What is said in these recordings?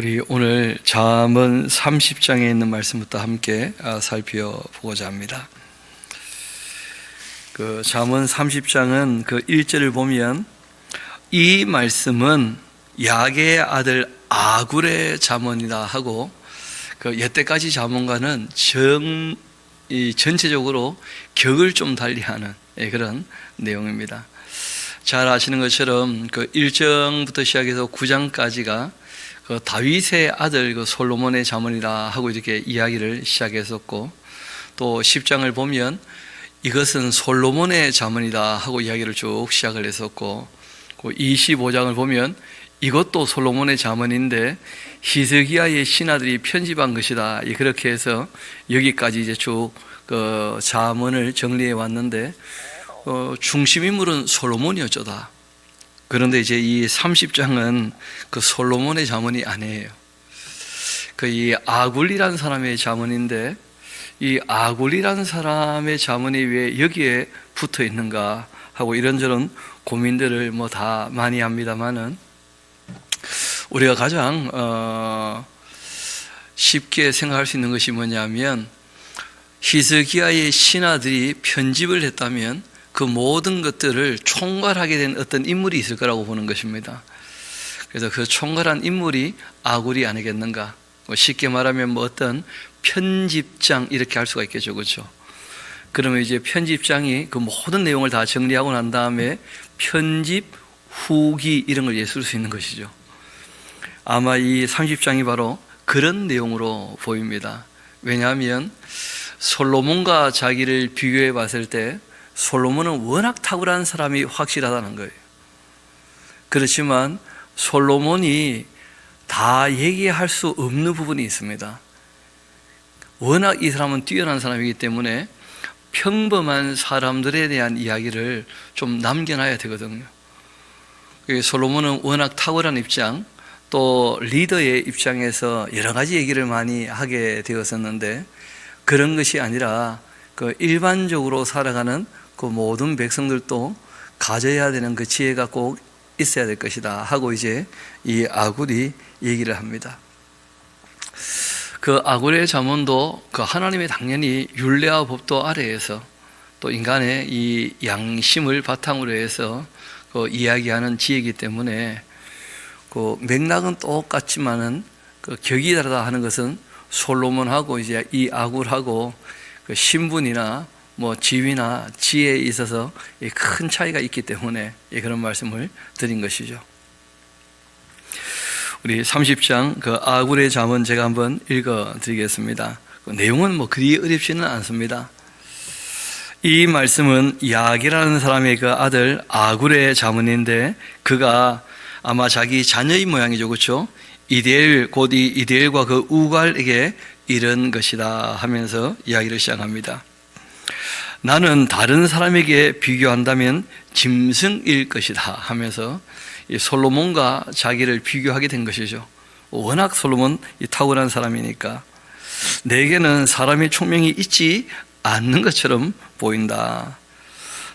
우리 오늘 잠언 30장에 있는 말씀부터 함께 살펴보고자 합니다. 그 잠언 30장은 그 1절을 보면 이 말씀은 야게의 아들 아굴의 잠언이다 하고, 그 여태까지 잠언과는 전체적으로 격을 좀 달리하는 그런 내용입니다. 잘 아시는 것처럼 그 1장부터 시작해서 9장까지가 그 다윗의 아들 그 솔로몬의 잠언이라 하고 이렇게 이야기를 시작했었고, 또 10장을 보면 이것은 솔로몬의 잠언이다 하고 이야기를 쭉 시작을 했었고, 그 25장을 보면 이것도 솔로몬의 잠언인데 히스기야의 신하들이 편집한 것이다, 그렇게 해서 여기까지 이제 쭉 그 잠언을 정리해 왔는데, 중심 인물은 솔로몬이었죠다. 그런데 이제 이 30장은 그 솔로몬의 잠언이 아니에요. 그 이 아굴이라는 사람의 잠언인데, 이 아굴이라는 사람의 잠언이 왜 여기에 붙어 있는가 하고 이런저런 고민들을 뭐 다 많이 합니다만은, 우리가 가장 쉽게 생각할 수 있는 것이 뭐냐면, 히스기야의 신하들이 편집을 했다면 그 모든 것들을 총괄하게 된 어떤 인물이 있을 거라고 보는 것입니다. 그래서 그 총괄한 인물이 아굴이 아니겠는가. 쉽게 말하면 뭐 어떤 편집장 이렇게 할 수가 있겠죠, 그렇죠? 그러면 이제 편집장이 그 모든 내용을 다 정리하고 난 다음에 편집 후기 이런 걸 쓸 수 있는 것이죠. 아마 이 30장이 바로 그런 내용으로 보입니다. 왜냐하면 솔로몬과 자기를 비교해 봤을 때 솔로몬은 워낙 탁월한 사람이 확실하다는 거예요. 그렇지만 솔로몬이 다 얘기할 수 없는 부분이 있습니다. 워낙 이 사람은 뛰어난 사람이기 때문에 평범한 사람들에 대한 이야기를 좀 남겨놔야 되거든요. 솔로몬은 워낙 탁월한 입장, 또 리더의 입장에서 여러 가지 얘기를 많이 하게 되었었는데, 그런 것이 아니라 그 일반적으로 살아가는 그 모든 백성들도 가져야 되는 그 지혜가 꼭 있어야 될 것이다 하고 이제 이 아굴이 얘기를 합니다. 그 아굴의 잠언도 그 하나님의 당연히 율례와 법도 아래에서 또 인간의 이 양심을 바탕으로 해서 그 이야기하는 지혜이기 때문에 그 맥락은 똑같지만은 그 격이 다르다 하는 것은 솔로몬하고 이제 이 아굴하고 그 신분이나 뭐 지위나 지혜에 있어서 큰 차이가 있기 때문에 그런 말씀을 드린 것이죠. 우리 30장 그 아굴의 잠언 제가 한번 읽어 드리겠습니다. 그 내용은 뭐 그리 어렵지는 않습니다. 이 말씀은 야게라는 사람의 그 아들 아굴의 잠언인데, 그가 아마 자기 자녀의 모양이죠, 그렇죠? 이데엘, 곧 이 이데엘과 그 우갈에게 이런 것이다 하면서 이야기를 시작합니다. 나는 다른 사람에게 비교한다면 짐승일 것이다 하면서 이 솔로몬과 자기를 비교하게 된 것이죠. 워낙 솔로몬 탁월한 사람이니까 내게는 사람의 총명이 있지 않는 것처럼 보인다.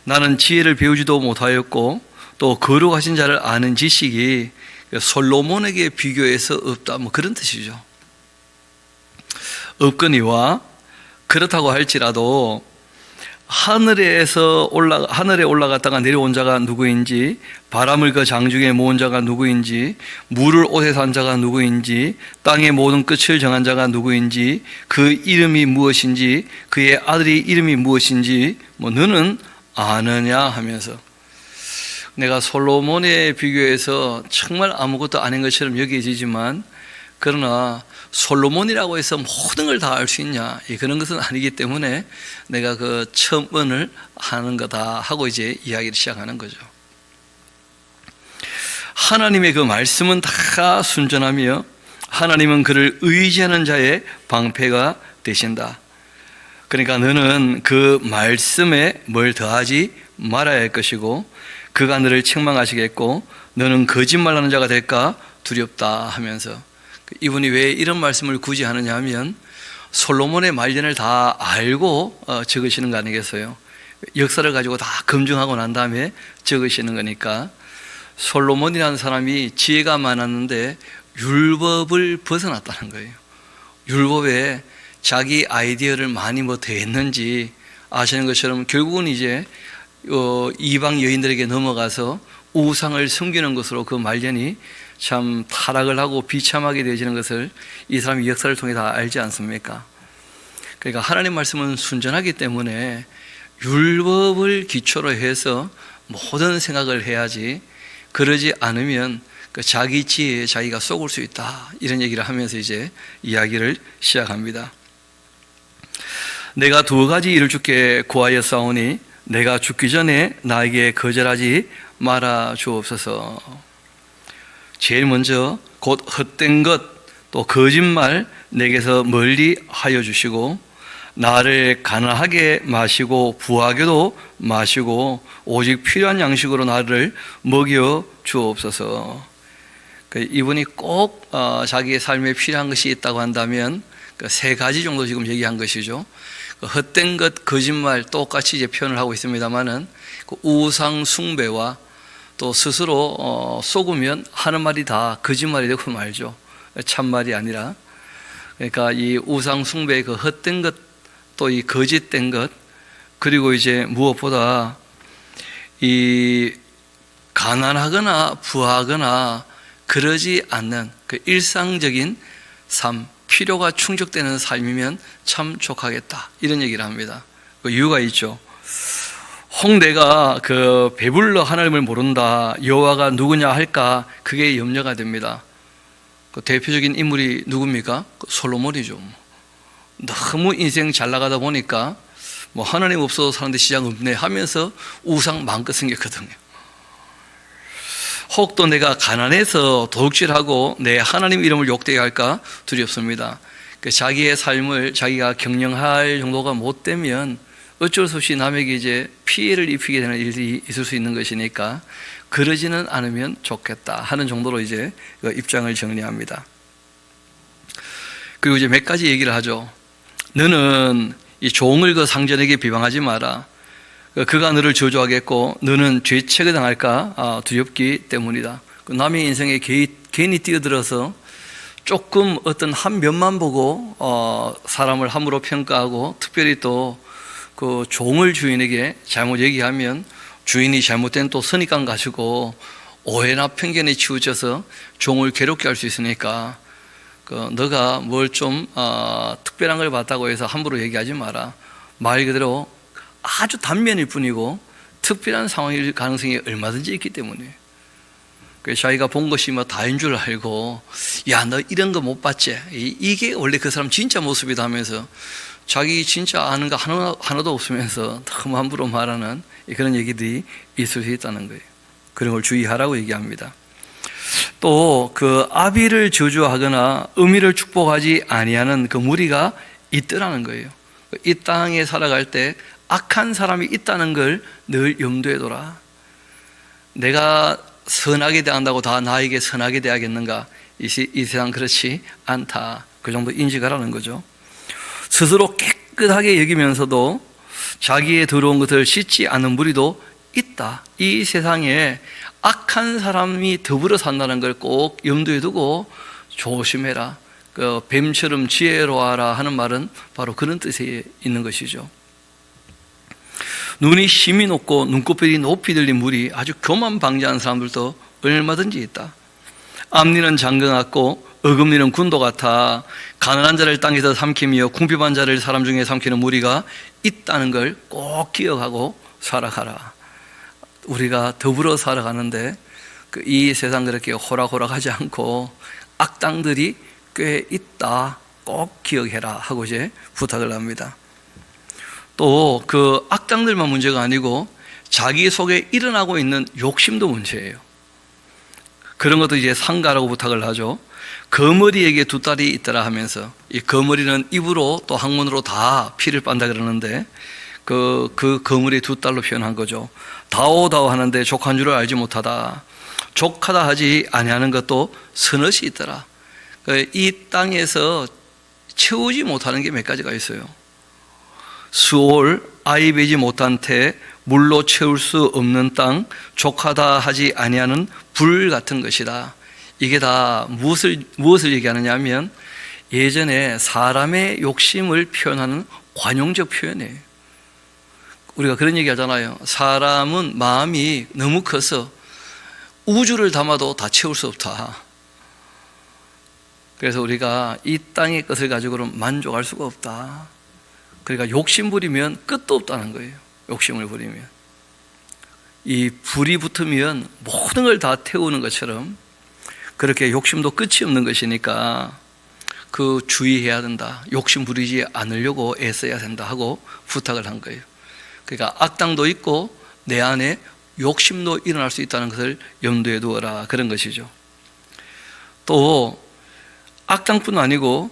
나는 지혜를 배우지도 못하였고 또 거룩하신 자를 아는 지식이 솔로몬에게 비교해서 없다, 뭐 그런 뜻이죠. 없거니와 그렇다고 할지라도 하늘에 올라갔다가 내려온 자가 누구인지, 바람을 그 장중에 모은 자가 누구인지, 물을 옷에 산 자가 누구인지, 땅의 모든 끝을 정한 자가 누구인지, 그 이름이 무엇인지, 그의 아들의 이름이 무엇인지 뭐 너는 아느냐 하면서, 내가 솔로몬에 비교해서 정말 아무것도 아닌 것처럼 여겨지지만, 그러나 솔로몬이라고 해서 모든 걸 다 알 수 있냐, 그런 것은 아니기 때문에 내가 그 첨언을 하는 거다 하고 이제 이야기를 시작하는 거죠. 하나님의 그 말씀은 다 순전하며 하나님은 그를 의지하는 자의 방패가 되신다. 그러니까 너는 그 말씀에 뭘 더하지 말아야 할 것이고, 그가 너를 책망하시겠고 너는 거짓말하는 자가 될까 두렵다 하면서, 이분이 왜 이런 말씀을 굳이 하느냐 하면 솔로몬의 말년을 다 알고 적으시는 거 아니겠어요? 역사를 가지고 다 검증하고 난 다음에 적으시는 거니까. 솔로몬이라는 사람이 지혜가 많았는데 율법을 벗어났다는 거예요. 율법에 자기 아이디어를 많이 뭐 더했는지 아시는 것처럼 결국은 이제 이방 여인들에게 넘어가서 우상을 섬기는 것으로 그 말년이 참 타락을 하고 비참하게 되어지는 것을 이 사람이 역사를 통해 다 알지 않습니까? 그러니까 하나님 말씀은 순전하기 때문에 율법을 기초로 해서 모든 생각을 해야지, 그러지 않으면 그 자기 지혜에 자기가 속을 수 있다, 이런 얘기를 하면서 이제 이야기를 시작합니다. 내가 두 가지 일을 주께 구하였사오니 내가 죽기 전에 나에게 거절하지 말아 주옵소서. 제일 먼저 곧 헛된 것, 또 거짓말 내게서 멀리 하여 주시고, 나를 가난하게 마시고 부하게도 마시고 오직 필요한 양식으로 나를 먹여 주옵소서. 이분이 꼭 자기의 삶에 필요한 것이 있다고 한다면 세 가지 정도 지금 얘기한 것이죠. 헛된 것, 거짓말 똑같이 이제 표현을 하고 있습니다만은 우상 숭배와 또 스스로 속으면 하는 말이 다 거짓말이 되고 말죠. 참말이 아니라. 그러니까 이 우상 숭배의 그 헛된 것, 또 이 거짓된 것, 그리고 이제 무엇보다 이 가난하거나 부하거나 그러지 않는 그 일상적인 삶, 필요가 충족되는 삶이면 참 족하겠다, 이런 얘기를 합니다. 그 이유가 있죠. 혹 내가 그 배불러 하나님을 모른다, 여호와가 누구냐 할까, 그게 염려가 됩니다. 그 대표적인 인물이 누굽니까? 솔로몬이죠. 너무 인생 잘 나가다 보니까 뭐 하나님 없어도 사는데 시장 없네 하면서 우상 마음껏 생겼거든요. 혹 또 내가 가난해서 도둑질하고 내 하나님 이름을 욕되게 할까 두렵습니다. 자기의 삶을 자기가 경영할 정도가 못 되면 어쩔 수 없이 남에게 이제 피해를 입히게 되는 일이 있을 수 있는 것이니까 그러지는 않으면 좋겠다 하는 정도로 이제 입장을 정리합니다. 그리고 이제 몇 가지 얘기를 하죠. 너는 이 종을 그 상전에게 비방하지 마라. 그가 너를 저주하겠고 너는 죄책을 당할까 두렵기 때문이다. 남의 인생에 괜히 뛰어들어서 조금 어떤 한 면만 보고 사람을 함부로 평가하고, 특별히 또 그 종을 주인에게 잘못 얘기하면 주인이 잘못된 또 선입관 가지고 오해나 편견에 치우쳐서 종을 괴롭게 할 수 있으니까 너가 뭘 좀 특별한 걸 봤다고 해서 함부로 얘기하지 마라. 말 그대로 아주 단면일 뿐이고 특별한 상황일 가능성이 얼마든지 있기 때문에. 그래서 자기가 본 것이 뭐 다인 줄 알고, 야, 너 이런 거 못 봤지? 이게 원래 그 사람 진짜 모습이다 하면서 자기 진짜 아는 거 하나도 없으면서 너무 함부로 말하는 그런 얘기들이 있을 수 있다는 거예요. 그런 걸 주의하라고 얘기합니다. 또 그 아비를 저주하거나 의미를 축복하지 아니하는 그 무리가 있더라는 거예요. 이 땅에 살아갈 때 악한 사람이 있다는 걸 늘 염두에 둬라. 내가 선하게 대한다고 다 나에게 선하게 대하겠는가? 이 세상 그렇지 않다. 그 정도 인식하라는 거죠. 스스로 깨끗하게 여기면서도 자기의 더러운 것을 씻지 않는 무리도 있다. 이 세상에 악한 사람이 더불어 산다는 걸 꼭 염두에 두고 조심해라. 그 뱀처럼 지혜로워하라 하는 말은 바로 그런 뜻에 있는 것이죠. 눈이 힘이 높고 눈꺼풀이 높이 들린 무리, 아주 교만방자한 사람들도 얼마든지 있다. 앞니는 장거 같고 어금니는 군도 같아 가난한 자를 땅에서 삼키며 궁핍한 자를 사람 중에 삼키는 무리가 있다는 걸 꼭 기억하고 살아가라. 우리가 더불어 살아가는데 이 세상 그렇게 호락호락하지 않고 악당들이 꽤 있다, 꼭 기억해라 하고 이제 부탁을 합니다. 또 그 악당들만 문제가 아니고 자기 속에 일어나고 있는 욕심도 문제예요. 그런 것도 이제 상가라고 부탁을 하죠. 거머리에게 두 딸이 있더라 하면서, 이 거머리는 입으로 또 학문으로 다 피를 빤다 그러는데 그 거머리 두 딸로 표현한 거죠. 다오다오 하는데 족한 줄을 알지 못하다. 족하다 하지 아니하는 것도 서넛이 있더라. 이 땅에서 채우지 못하는 게 몇 가지가 있어요. 수올 아이 베지 못한 태 물로 채울 수 없는 땅, 족하다 하지 아니하는 불 같은 것이다. 이게 다 무엇을 얘기하느냐 하면 예전에 사람의 욕심을 표현하는 관용적 표현이에요. 우리가 그런 얘기 하잖아요. 사람은 마음이 너무 커서 우주를 담아도 다 채울 수 없다. 그래서 우리가 이 땅의 것을 가지고는 만족할 수가 없다. 그러니까 욕심 부리면 끝도 없다는 거예요. 욕심을 부리면. 이 불이 붙으면 모든 걸 다 태우는 것처럼 그렇게 욕심도 끝이 없는 것이니까 그 주의해야 된다. 욕심 부리지 않으려고 애써야 된다 하고 부탁을 한 거예요. 그러니까 악당도 있고 내 안에 욕심도 일어날 수 있다는 것을 염두에 두어라, 그런 것이죠. 또 악당뿐 아니고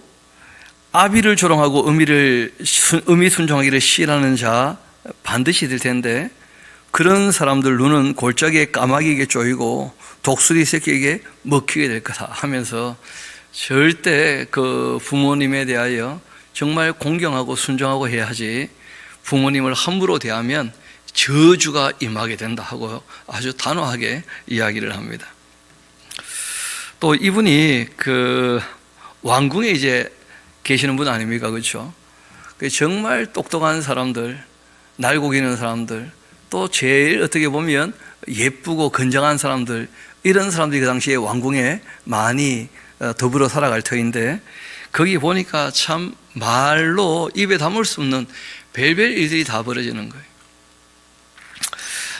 아비를 조롱하고 의미 순종하기를 싫어하는 자 반드시 있을 텐데 그런 사람들 눈은 골짜기에 까마귀에게 쪼이고 독수리 새끼에게 먹히게 될 거다 하면서 절대 그 부모님에 대하여 정말 공경하고 순종하고 해야 하지, 부모님을 함부로 대하면 저주가 임하게 된다 하고 아주 단호하게 이야기를 합니다. 또 이분이 그 왕궁에 이제 계시는 분 아닙니까? 그렇죠? 정말 똑똑한 사람들, 날고기는 사람들, 또 제일 어떻게 보면 예쁘고 건장한 사람들, 이런 사람들이 그 당시에 왕궁에 많이 더불어 살아갈 터인데 거기 보니까 참 말로 입에 담을 수 없는 별별 일들이 다 벌어지는 거예요.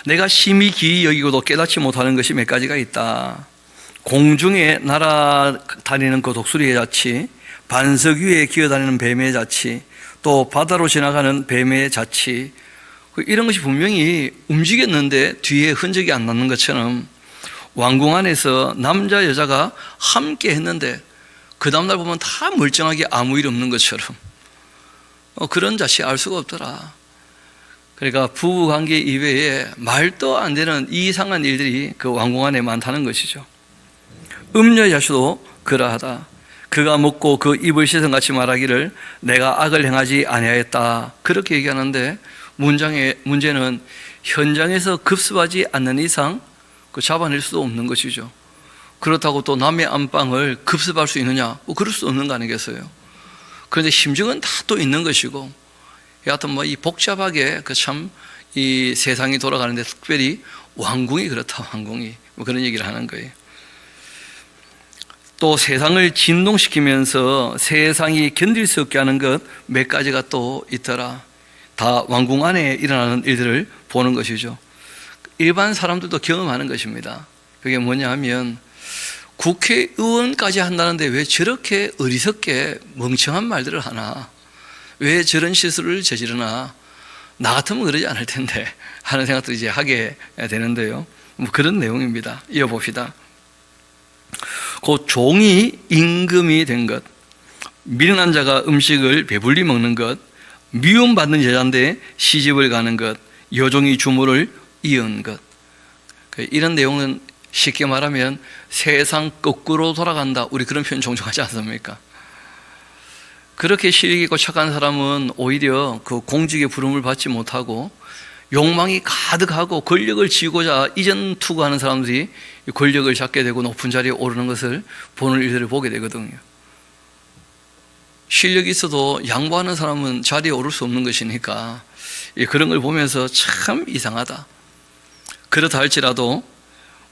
내가 심히 기이 여기고도 깨닫지 못하는 것이 몇 가지가 있다. 공중에 날아다니는 그 독수리의 자치, 반석 위에 기어다니는 뱀의 자치, 또 바다로 지나가는 뱀의 자치, 이런 것이 분명히 움직였는데 뒤에 흔적이 안 남는 것처럼 왕궁 안에서 남자 여자가 함께 했는데 그 다음날 보면 다 멀쩡하게 아무 일 없는 것처럼 그런 자치 알 수가 없더라. 그러니까 부부관계 이외에 말도 안 되는 이상한 일들이 그 왕궁 안에 많다는 것이죠. 음녀 자수도 그러하다. 그가 먹고 그 입을 씻은같이 말하기를 내가 악을 행하지 아니하였다, 그렇게 얘기하는데 문제는 현장에서 급습하지 않는 이상 그 잡아낼 수도 없는 것이죠. 그렇다고 또 남의 안방을 급습할 수 있느냐? 그럴 수 없는 거 아니겠어요? 그런데 심증은 다 또 있는 것이고, 여하튼 뭐 이 복잡하게 그 참 이 세상이 돌아가는데 특별히 왕궁이 그렇다, 왕궁이 뭐 그런 얘기를 하는 거예요. 또 세상을 진동시키면서 세상이 견딜 수 없게 하는 것 몇 가지가 또 있더라. 다 왕궁 안에 일어나는 일들을 보는 것이죠. 일반 사람들도 경험하는 것입니다. 그게 뭐냐 하면 국회의원까지 한다는데 왜 저렇게 어리석게 멍청한 말들을 하나, 왜 저런 실수를 저지르나, 나 같으면 그러지 않을 텐데 하는 생각도 이제 하게 되는데요. 뭐 그런 내용입니다. 이어봅시다. 그 종이 임금이 된 것, 미련한 자가 음식을 배불리 먹는 것, 미움받는 여자인데 시집을 가는 것, 여종이 주모를 이은 것, 이런 내용은 쉽게 말하면 세상 거꾸로 돌아간다, 우리 그런 표현 종종 하지 않습니까? 그렇게 실력 있고 착한 사람은 오히려 그 공직의 부름을 받지 못하고 욕망이 가득하고 권력을 쥐고자 이전 투구하는 사람들이 권력을 잡게 되고 높은 자리에 오르는 것을 보는 일들을 보게 되거든요. 실력이 있어도 양보하는 사람은 자리에 오를 수 없는 것이니까 그런 걸 보면서 참 이상하다. 그렇다 할지라도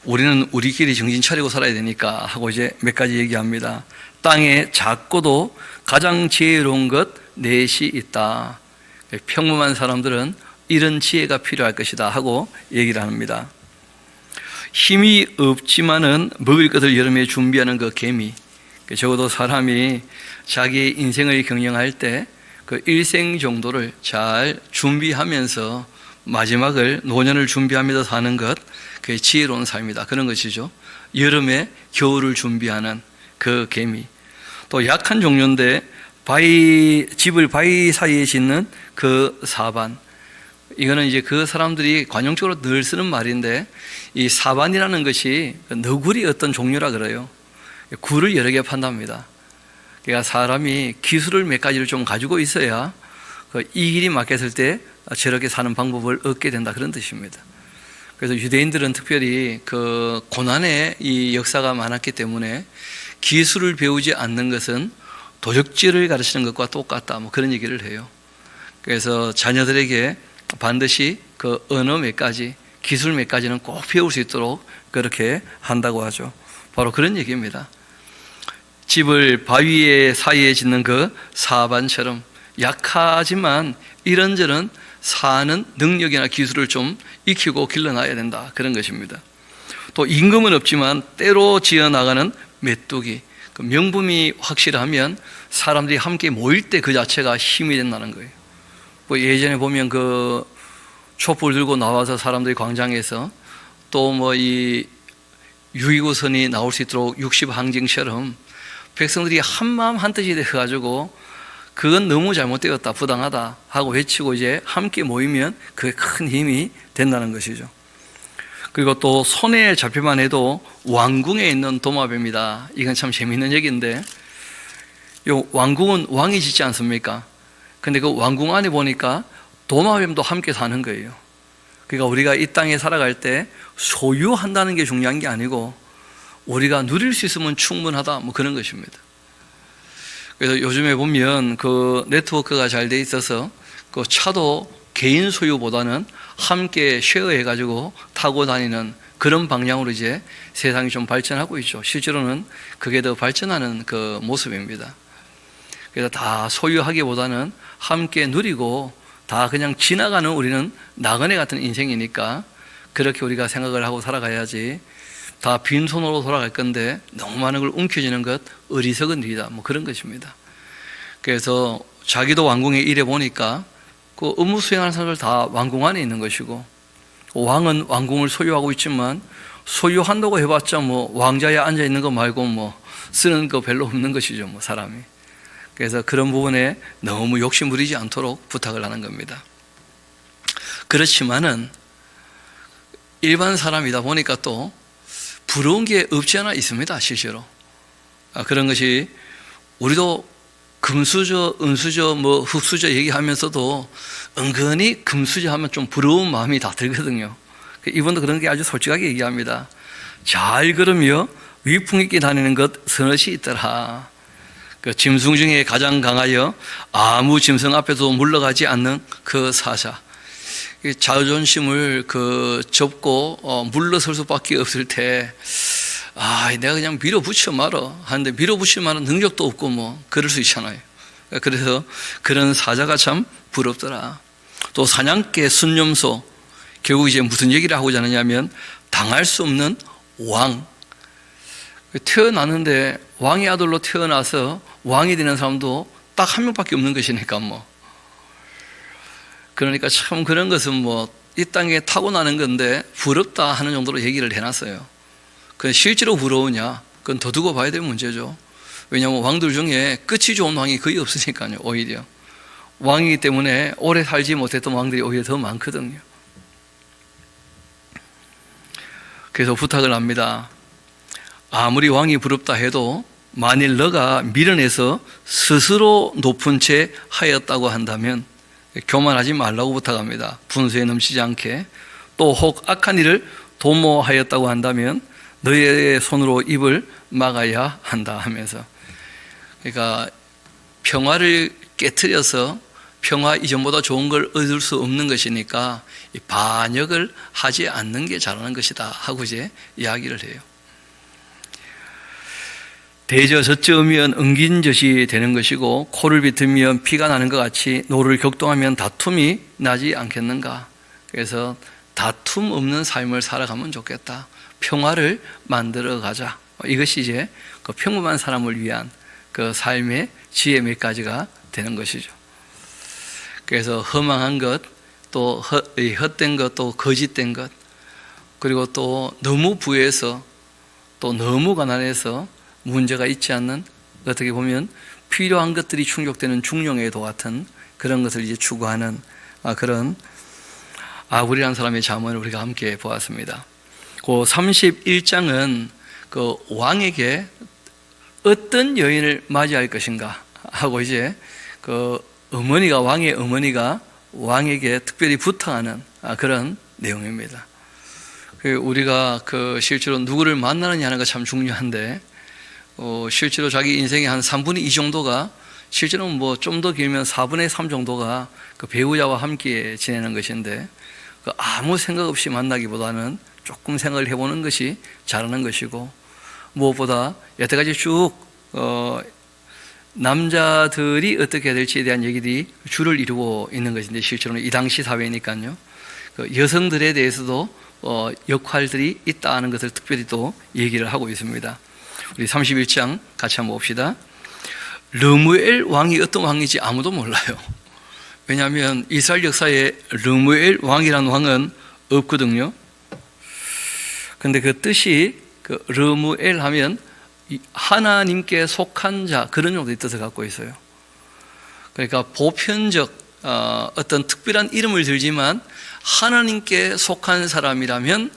우리는 우리끼리 정신 차리고 살아야 되니까 하고 이제 몇 가지 얘기합니다. 땅에 작고도 가장 지혜로운 것 넷이 있다. 평범한 사람들은 이런 지혜가 필요할 것이다 하고 얘기를 합니다. 힘이 없지만은 먹을 것을 여름에 준비하는 그 개미, 적어도 사람이 자기의 인생을 경영할 때 그 일생 정도를 잘 준비하면서 마지막을 노년을 준비하면서 사는 것, 그게 지혜로운 삶이다, 그런 것이죠. 여름에 겨울을 준비하는 그 개미. 또 약한 종류인데 집을 바위 사이에 짓는 그 사반, 이거는 이제 그 사람들이 관용적으로 늘 쓰는 말인데 이 사반이라는 것이 너구리 어떤 종류라 그래요. 굴을 여러 개 판답니다. 그러니까 사람이 기술을 몇 가지를 좀 가지고 있어야 이 길이 막혔을 때 저렇게 사는 방법을 얻게 된다, 그런 뜻입니다. 그래서 유대인들은 특별히 그 고난의 이 역사가 많았기 때문에 기술을 배우지 않는 것은 도적질을 가르치는 것과 똑같다, 뭐 그런 얘기를 해요. 그래서 자녀들에게 반드시 그 언어 몇 가지, 기술 몇 가지는 꼭 배울 수 있도록 그렇게 한다고 하죠. 바로 그런 얘기입니다. 집을 바위 사이에 짓는 그 사반처럼 약하지만 이런저런 사는 능력이나 기술을 좀 익히고 길러놔야 된다, 그런 것입니다. 또 임금은 없지만 때로 지어나가는 메뚜기, 그 명분이 확실하면 사람들이 함께 모일 때 그 자체가 힘이 된다는 거예요. 뭐 예전에 보면 그 촛불 들고 나와서 사람들이 광장에서 또 뭐 이 6.29선이 나올 수 있도록 60항쟁처럼 백성들이 한마음 한뜻이 돼가지고 그건 너무 잘못되었다, 부당하다 하고 외치고 이제 함께 모이면 그게 큰 힘이 된다는 것이죠. 그리고 또 손에 잡힐만 해도 왕궁에 있는 도마뱀이다. 이건 참 재미있는 얘기인데, 요 왕궁은 왕이 짓지 않습니까? 근데 그 왕궁 안에 보니까 도마뱀도 함께 사는 거예요. 그러니까 우리가 이 땅에 살아갈 때 소유한다는 게 중요한 게 아니고 우리가 누릴 수 있으면 충분하다, 뭐 그런 것입니다. 그래서 요즘에 보면 그 네트워크가 잘 돼 있어서 그 차도 개인 소유보다는 함께 쉐어해가지고 타고 다니는 그런 방향으로 이제 세상이 좀 발전하고 있죠. 실제로는 그게 더 발전하는 그 모습입니다. 그래서 다 소유하기보다는 함께 누리고 다 그냥 지나가는 우리는 나그네 같은 인생이니까 그렇게 우리가 생각을 하고 살아가야지, 다 빈손으로 돌아갈 건데 너무 많은 걸 움켜쥐는 것 어리석은 일이다, 뭐 그런 것입니다. 그래서 자기도 왕궁에 일해 보니까 그 업무 수행하는 사람들 다 왕궁 안에 있는 것이고, 왕은 왕궁을 소유하고 있지만 소유한다고 해봤자 뭐 왕자에 앉아 있는 거 말고 뭐 쓰는 거 별로 없는 것이죠, 뭐 사람이. 그래서 그런 부분에 너무 욕심 부리지 않도록 부탁을 하는 겁니다. 그렇지만은 일반 사람이다 보니까 또 부러운 게 없지 않아 있습니다, 실제로. 그런 것이 우리도 금수저, 은수저, 뭐 흙수저 얘기하면서도 은근히 금수저 하면 좀 부러운 마음이 다 들거든요. 이분도 그런 게 아주 솔직하게 얘기합니다. 잘 걸으며 위풍 있게 다니는 것 서너시 있더라. 그 짐승 중에 가장 강하여 아무 짐승 앞에도 물러가지 않는 그 사자. 자존심을 그 접고 물러설 수밖에 없을 때, 내가 그냥 밀어붙여 말어 하는데 밀어붙일 만한 능력도 없고 뭐 그럴 수 있잖아요. 그래서 그런 사자가 참 부럽더라. 또 사냥개 순념소, 결국 이제 무슨 얘기를 하고자 하느냐면 당할 수 없는 왕. 태어났는데 왕의 아들로 태어나서 왕이 되는 사람도 딱 한 명밖에 없는 것이니까 뭐. 그러니까 참 그런 것은 뭐 이 땅에 타고나는 건데 부럽다 하는 정도로 얘기를 해놨어요. 그건 실제로 부러우냐? 그건 더 두고 봐야 될 문제죠. 왜냐하면 왕들 중에 끝이 좋은 왕이 거의 없으니까요. 오히려 왕이기 때문에 오래 살지 못했던 왕들이 오히려 더 많거든요. 그래서 부탁을 합니다. 아무리 왕이 부럽다 해도 만일 너가 밀어내서 스스로 높은 채 하였다고 한다면 교만하지 말라고 부탁합니다. 분수에 넘치지 않게. 또 혹 악한 일을 도모하였다고 한다면 너의 손으로 입을 막아야 한다 하면서, 그러니까 평화를 깨트려서 평화 이전보다 좋은 걸 얻을 수 없는 것이니까 반역을 하지 않는 게 잘하는 것이다 하고 이제 이야기를 해요. 대저젖으면 응긴젖이 되는 것이고 코를 비틀면 피가 나는 것 같이 노를 격동하면 다툼이 나지 않겠는가. 그래서 다툼 없는 삶을 살아가면 좋겠다. 평화를 만들어 가자. 이것이 이제 그 평범한 사람을 위한 그 삶의 지혜 몇 가지가 되는 것이죠. 그래서 허망한 것, 또 헛된 것, 또 거짓된 것, 그리고 또 너무 부해서 또 너무 가난해서 문제가 있지 않는, 어떻게 보면 필요한 것들이 충족되는 중용의 도 같은 그런 것을 이제 추구하는 그런 아굴이라는 사람의 잠언을 우리가 함께 보았습니다. 그 31장은 그 왕에게 어떤 여인을 맞이할 것인가 하고 이제 그 어머니가, 왕의 어머니가 왕에게 특별히 부탁하는 그런 내용입니다. 우리가 실제로 누구를 만나느냐 하는 거 참 중요한데, 실제로 자기 인생의 한 3분의 2 정도가, 실제로는 뭐 좀 더 길면 4분의 3 정도가 그 배우자와 함께 지내는 것인데, 아무 생각 없이 만나기보다는 조금 생각을 해보는 것이 잘하는 것이고, 무엇보다 여태까지 쭉 남자들이 어떻게 해야 될지에 대한 얘기들이 주를 이루고 있는 것인데, 실제로는 이 당시 사회니까요. 여성들에 대해서도 역할들이 있다는 것을 특별히 또 얘기를 하고 있습니다. 우리 31장 같이 한번 봅시다. 르무엘 왕이 어떤 왕인지 아무도 몰라요. 왜냐하면 이스라엘 역사에 르무엘 왕이라는 왕은 없거든요. 근데 그 뜻이 르무엘 하면 하나님께 속한 자, 그런 정도의 뜻을 갖고 있어요. 그러니까 보편적 어떤 특별한 이름을 들지만 하나님께 속한 사람이라면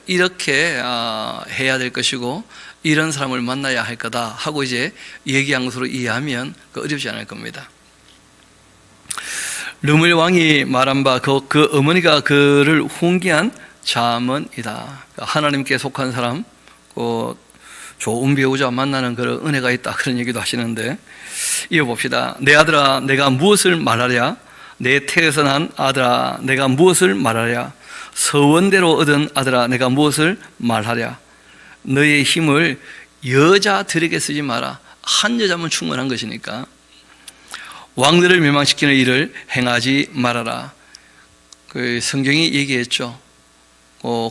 이렇게 해야 될 것이고 이런 사람을 만나야 할 거다 하고 이제 얘기한 것으로 이해하면 어렵지 않을 겁니다. 르무엘 왕이 말한 바 그 어머니가 그를 훈계한 자문이다. 하나님께 속한 사람, 좋은 배우자 만나는 그런 은혜가 있다, 그런 얘기도 하시는데, 이어봅시다. 내 아들아, 내가 무엇을 말하랴? 내 태에서 난 아들아, 내가 무엇을 말하랴? 서원대로 얻은 아들아, 내가 무엇을 말하랴? 너의 힘을 여자들에게 쓰지 마라. 한 여자면 충분한 것이니까. 왕들을 멸망시키는 일을 행하지 말아라. 성경이 얘기했죠.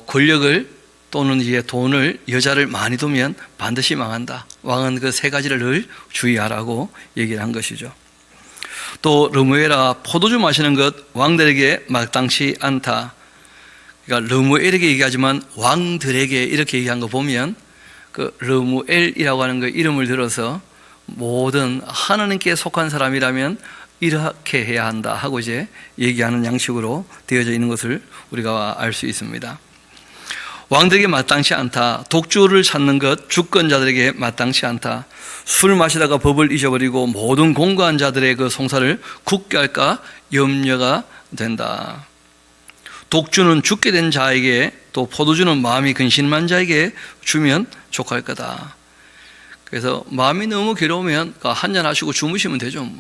권력을 또는 이제 돈을, 여자를 많이 두면 반드시 망한다. 왕은 그 세 가지를 늘 주의하라고 얘기를 한 것이죠. 또 르무엘아, 포도주 마시는 것 왕들에게 마땅치 않다. 그러니까 르무엘에게 얘기하지만 왕들에게 이렇게 얘기한 거 보면 르무엘이라고 하는 그 이름을 들어서 모든 하나님께 속한 사람이라면 이렇게 해야 한다 하고 이제 얘기하는 양식으로 되어져 있는 것을 우리가 알 수 있습니다. 왕들에게 마땅치 않다. 독주를 찾는 것 주권자들에게 마땅치 않다. 술 마시다가 법을 잊어버리고 모든 공고한 자들의 그 송사를 굳게 할까 염려가 된다. 독주는 죽게 된 자에게, 또 포도주는 마음이 근심한 자에게 주면 족할 거다. 그래서 마음이 너무 괴로우면 한잔 하시고 주무시면 되죠.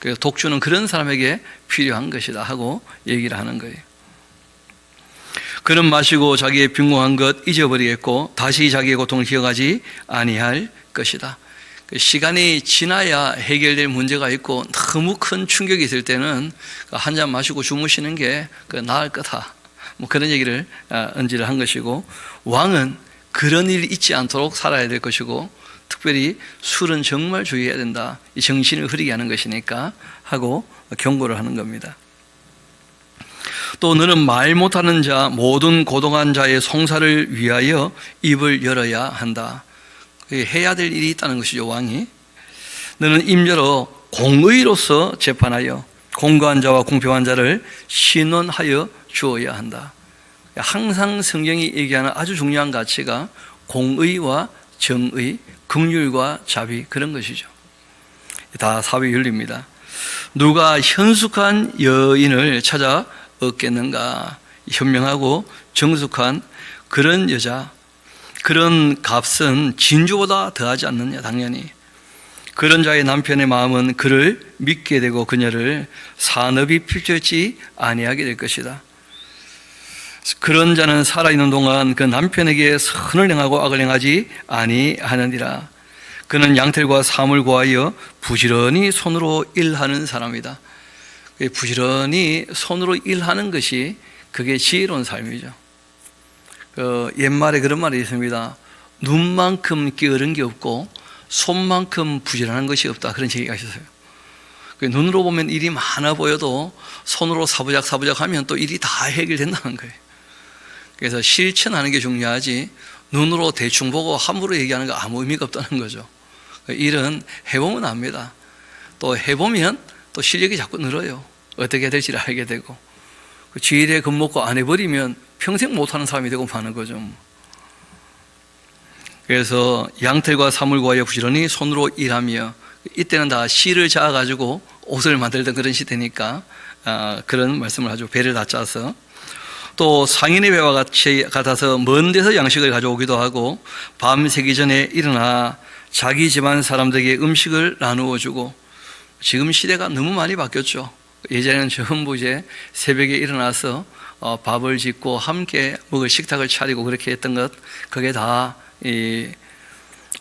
그래서 독주는 그런 사람에게 필요한 것이다 하고 얘기를 하는 거예요. 그는 마시고 자기의 빈궁한 것 잊어버리겠고 다시 자기의 고통을 기억하지 아니할 것이다. 시간이 지나야 해결될 문제가 있고 너무 큰 충격이 있을 때는 한 잔 마시고 주무시는 게 나을 거다. 그런 얘기를 언지를 한 것이고, 왕은 그런 일이 있지 않도록 살아야 될 것이고, 특별히 술은 정말 주의해야 된다. 이 정신을 흐리게 하는 것이니까 하고 경고를 하는 겁니다. 또 너는 말 못하는 자, 모든 고동한 자의 송사를 위하여 입을 열어야 한다. 해야 될 일이 있다는 것이죠, 왕이. 너는 입 열어 공의로서 재판하여 공고한 자와 공평한 자를 신원하여 주어야 한다. 항상 성경이 얘기하는 아주 중요한 가치가 공의와 정의, 긍휼과 자비, 그런 것이죠. 다 사회 윤리입니다. 누가 현숙한 여인을 찾아 얻겠는가? 현명하고 정숙한 그런 여자, 그런 값은 진주보다 더하지 않느냐, 당연히. 그런 자의 남편의 마음은 그를 믿게 되고 그녀를 산업이 필요치 아니하게 될 것이다. 그런 자는 살아있는 동안 그 남편에게 선을 행하고 악을 행하지 아니하느니라. 그는 양털과 사물 구하여 부지런히 손으로 일하는 사람이다. 부지런히 손으로 일하는 것이 그게 지혜로운 삶이죠. 옛말에 그런 말이 있습니다. 눈만큼 게으른 게 없고 손만큼 부지런한 것이 없다, 그런 얘기가 있었어요. 눈으로 보면 일이 많아 보여도 손으로 사부작 하면 또 일이 다 해결된다는 거예요. 그래서 실천하는 게 중요하지 눈으로 대충 보고 함부로 얘기하는 거 아무 의미가 없다는 거죠. 일은 해보면 압니다. 또 해보면 또 실력이 자꾸 늘어요. 어떻게 해야 될지를 알게 되고, 주일에 겁먹고 안 해버리면 평생 못하는 사람이 되고 마는 거죠. 그래서 양털과 사물 구하여 부지런히 손으로 일하며, 이때는 다 실을 자아가지고 옷을 만들던 그런 시대니까 그런 말씀을 하죠. 배를 다 짜서 또 상인의 배와 같이 같아서 먼 데서 양식을 가져오기도 하고 밤 새기 전에 일어나 자기 집안 사람들에게 음식을 나누어 주고. 지금 시대가 너무 많이 바뀌었죠. 예전에는 전부 이제 새벽에 일어나서 밥을 짓고 함께 먹을 식탁을 차리고 그렇게 했던 것, 그게 다 이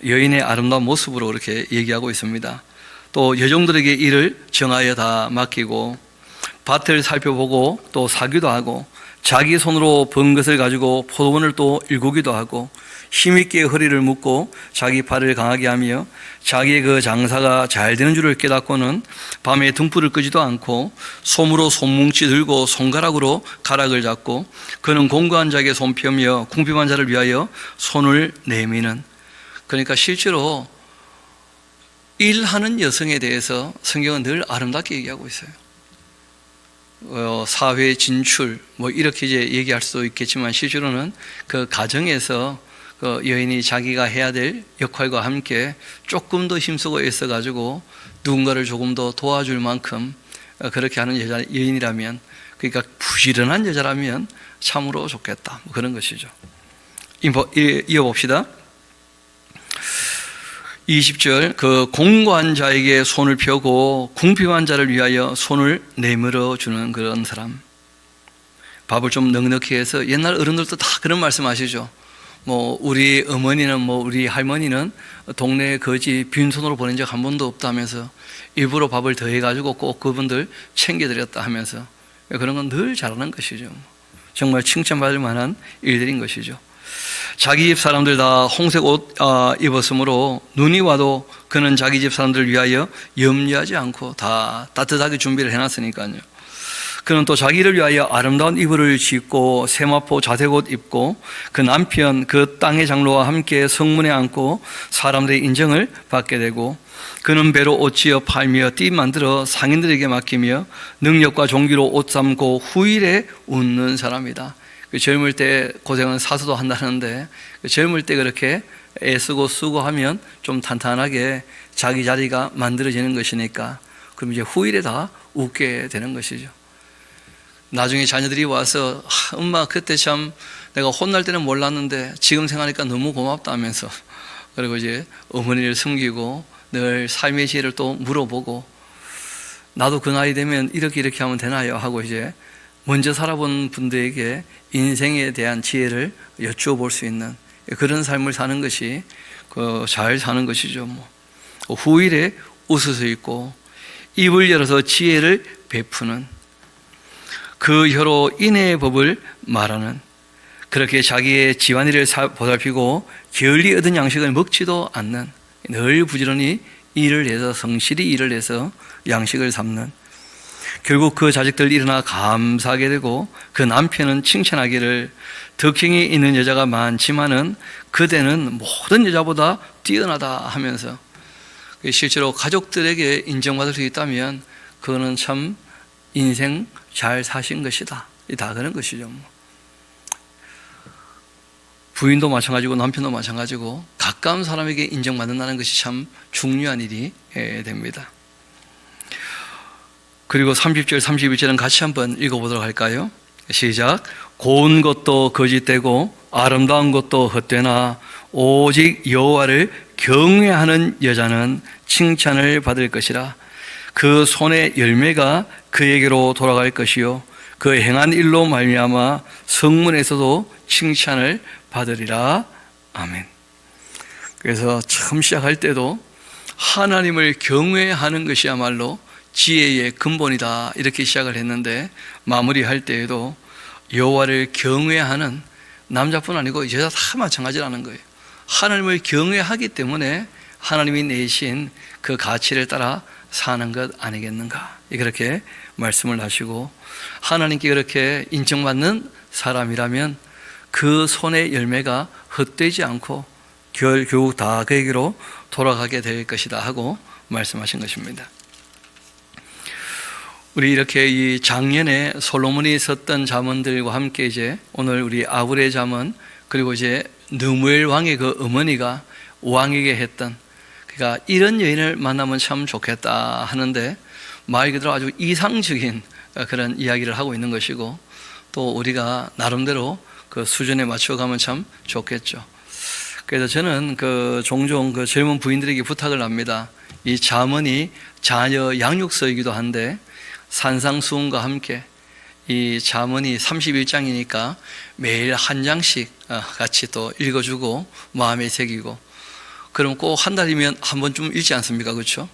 여인의 아름다운 모습으로 그렇게 얘기하고 있습니다. 또 여종들에게 일을 정하여 다 맡기고 밭을 살펴보고 또 사기도 하고 자기 손으로 번 것을 가지고 포도원을 또 일구기도 하고 힘있게 허리를 묶고 자기 팔을 강하게 하며 자기의 그 장사가 잘 되는 줄을 깨닫고는 밤에 등불을 끄지도 않고 솜으로 손뭉치 들고 손가락으로 가락을 잡고 그는 공고한 자에게 손 펴며 궁핍한 자를 위하여 손을 내미는. 그러니까 실제로 일하는 여성에 대해서 성경은 늘 아름답게 얘기하고 있어요. 사회 진출 뭐 이렇게 이제 얘기할 수도 있겠지만 실제로는 그 가정에서 그 여인이 자기가 해야 될 역할과 함께 조금 더 힘쓰고 애써가지고 누군가를 조금 더 도와줄 만큼 그렇게 하는 여인이라면, 그러니까 부지런한 여자라면 참으로 좋겠다, 뭐 그런 것이죠. 이어봅시다. 20절, 그 공고한 자에게 손을 펴고 궁핍한 자를 위하여 손을 내밀어 주는 그런 사람. 밥을 좀 넉넉히 해서, 옛날 어른들도 다 그런 말씀 하시죠. 뭐 우리 어머니는 뭐 우리 할머니는 동네 거지 빈손으로 보낸 적 한 번도 없다면서 일부러 밥을 더 해가지고 꼭 그분들 챙겨드렸다 하면서, 그런 건 늘 잘하는 것이죠. 정말 칭찬받을 만한 일들인 것이죠. 자기 집 사람들 다 홍색 옷 입었으므로 눈이 와도 그는 자기 집 사람들을 위하여 염려하지 않고 다 따뜻하게 준비를 해놨으니까요. 그는 또 자기를 위하여 아름다운 이불을 짓고 세마포 자색옷 입고 그 남편 그 땅의 장로와 함께 성문에 앉고 사람들의 인정을 받게 되고, 그는 배로 옷 지어 팔며 띠 만들어 상인들에게 맡기며 능력과 종기로 옷 삼고 후일에 웃는 사람이다. 그 젊을 때 고생은 사서도 한다는데, 그 젊을 때 그렇게 애쓰고 수고하면 좀 탄탄하게 자기 자리가 만들어지는 것이니까, 그럼 이제 후일에 다 웃게 되는 것이죠. 나중에 자녀들이 와서 엄마 그때 참 내가 혼날 때는 몰랐는데 지금 생각하니까 너무 고맙다 하면서, 그리고 이제 어머니를 숨기고 늘 삶의 지혜를 또 물어보고, 나도 그 나이 되면 이렇게 하면 되나요? 하고 이제 먼저 살아본 분들에게 인생에 대한 지혜를 여쭈어 볼 수 있는 그런 삶을 사는 것이 잘 사는 것이죠. 뭐. 후일에 웃을 수 있고 입을 열어서 지혜를 베푸는, 그 혀로 인애의 법을 말하는, 그렇게 자기의 집안일을 보살피고 게을리 얻은 양식을 먹지도 않는, 늘 부지런히 일을 해서 성실히 일을 해서 양식을 삼는, 결국 그 자식들 일어나 감사하게 되고 그 남편은 칭찬하기를 덕행이 있는 여자가 많지만은 그대는 모든 여자보다 뛰어나다 하면서, 실제로 가족들에게 인정받을 수 있다면 그거는 참 인생 잘 사신 것이다, 다 그런 것이죠. 부인도 마찬가지고 남편도 마찬가지고 가까운 사람에게 인정받는다는 것이 참 중요한 일이 됩니다. 그리고 30절 31절은 같이 한번 읽어보도록 할까요? 시작. 고운 것도 거짓되고 아름다운 것도 헛되나 오직 여호와를 경외하는 여자는 칭찬을 받을 것이라. 그 손의 열매가 그에게로 돌아갈 것이요 그 행한 일로 말미암아 성문에서도 칭찬을 받으리라. 아멘. 그래서 처음 시작할 때도 하나님을 경외하는 것이야말로 지혜의 근본이다, 이렇게 시작을 했는데, 마무리할 때에도 여호와를 경외하는, 남자뿐 아니고 여자 다 마찬가지라는 거예요. 하나님을 경외하기 때문에 하나님이 내신 그 가치를 따라 사는 것 아니겠는가, 그렇게 말씀을 하시고, 하나님께 그렇게 인정받는 사람이라면 그 손의 열매가 헛되지 않고 결국 다 그에게로 돌아가게 될 것이다 하고 말씀하신 것입니다. 우리 이렇게 이 작년에 솔로몬이 썼던 잠언들과 함께 이제 오늘 우리 아굴의 잠언, 그리고 이제 느무엘 왕의 그 어머니가 왕에게 했던, 그러니까 이런 여인을 만나면 참 좋겠다 하는데 말 그대로 아주 이상적인 그런 이야기를 하고 있는 것이고, 또 우리가 나름대로 그 수준에 맞춰가면 참 좋겠죠. 그래서 저는 종종 젊은 부인들에게 부탁을 합니다. 이 잠언이 자녀 양육서이기도 한데 산상수훈과 함께 이 잠언이 31장이니까 매일 한 장씩 같이 또 읽어주고 마음에 새기고, 그럼 꼭 한 달이면 한 번쯤 읽지 않습니까? 그렇죠?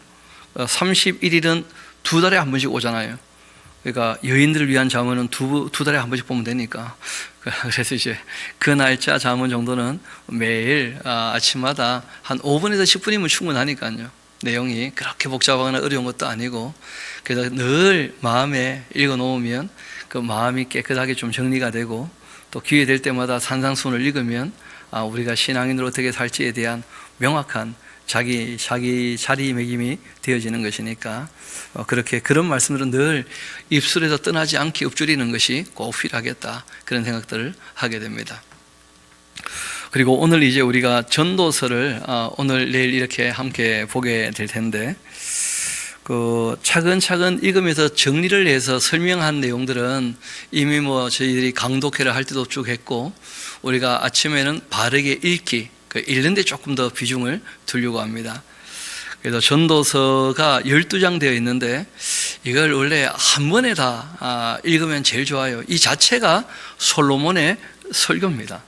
31일은 두 달에 한 번씩 오잖아요. 그러니까 여인들을 위한 잠언은 두 달에 한 번씩 보면 되니까. 그래서 이제 그 날짜 잠언 정도는 매일 아침마다 한 5분에서 10분이면 충분하니까요. 내용이 그렇게 복잡하거나 어려운 것도 아니고, 그래서 늘 마음에 읽어 놓으면 그 마음이 깨끗하게 좀 정리가 되고, 또 기회 될 때마다 산상수훈을 읽으면 우리가 신앙인으로 어떻게 살지에 대한 명확한 자기 자리매김이 되어지는 것이니까, 그런 말씀들은 늘 입술에서 떠나지 않게 읊조리는 것이 꼭 필요하겠다, 그런 생각들을 하게 됩니다. 그리고 오늘 이제 우리가 전도서를 오늘 내일 이렇게 함께 보게 될 텐데, 차근차근 읽으면서 정리를 해서 설명한 내용들은 이미 저희들이 강독회를 할 때도 쭉 했고, 우리가 아침에는 바르게 읽기, 읽는 데 조금 더 비중을 두려고 합니다. 그래서 전도서가 12장 되어 있는데 이걸 원래 한 번에 다 읽으면 제일 좋아요. 이 자체가 솔로몬의 설교입니다.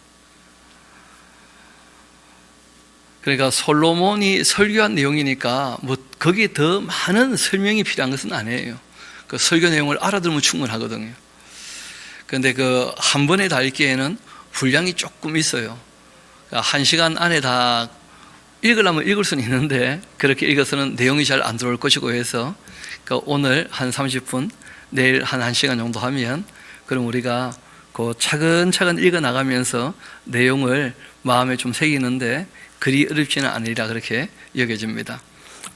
그러니까 솔로몬이 설교한 내용이니까 거기에 더 많은 설명이 필요한 것은 아니에요. 그 설교 내용을 알아들으면 충분하거든요. 그런데 한 번에 다 읽기에는 분량이 조금 있어요. 한 시간 안에 다 읽으려면 읽을 수는 있는데 그렇게 읽어서는 내용이 잘 안 들어올 것이고 해서 오늘 한 30분, 내일 한 1시간 정도 하면, 그럼 우리가 차근차근 읽어 나가면서 내용을 마음에 좀 새기는데 그리 어렵지는 않으리라, 그렇게 여겨집니다.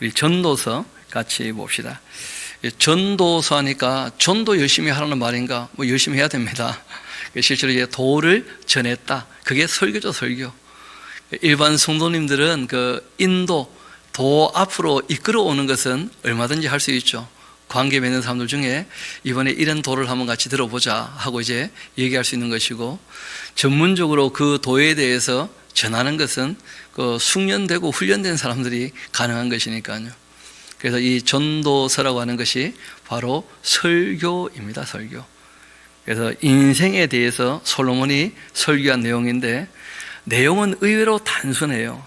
우리 전도서 같이 봅시다. 전도서 하니까 전도 열심히 하라는 말인가? 열심히 해야 됩니다. 실제로 이제 도를 전했다, 그게 설교죠, 설교. 일반 성도님들은 인도, 도 앞으로 이끌어오는 것은 얼마든지 할 수 있죠. 관계 맺는 사람들 중에 이번에 이런 도를 한번 같이 들어보자 하고 이제 얘기할 수 있는 것이고, 전문적으로 그 도에 대해서 전하는 것은 숙련되고 훈련된 사람들이 가능한 것이니까요. 그래서 이 전도서라고 하는 것이 바로 설교입니다, 설교. 그래서 인생에 대해서 솔로몬이 설교한 내용인데, 내용은 의외로 단순해요.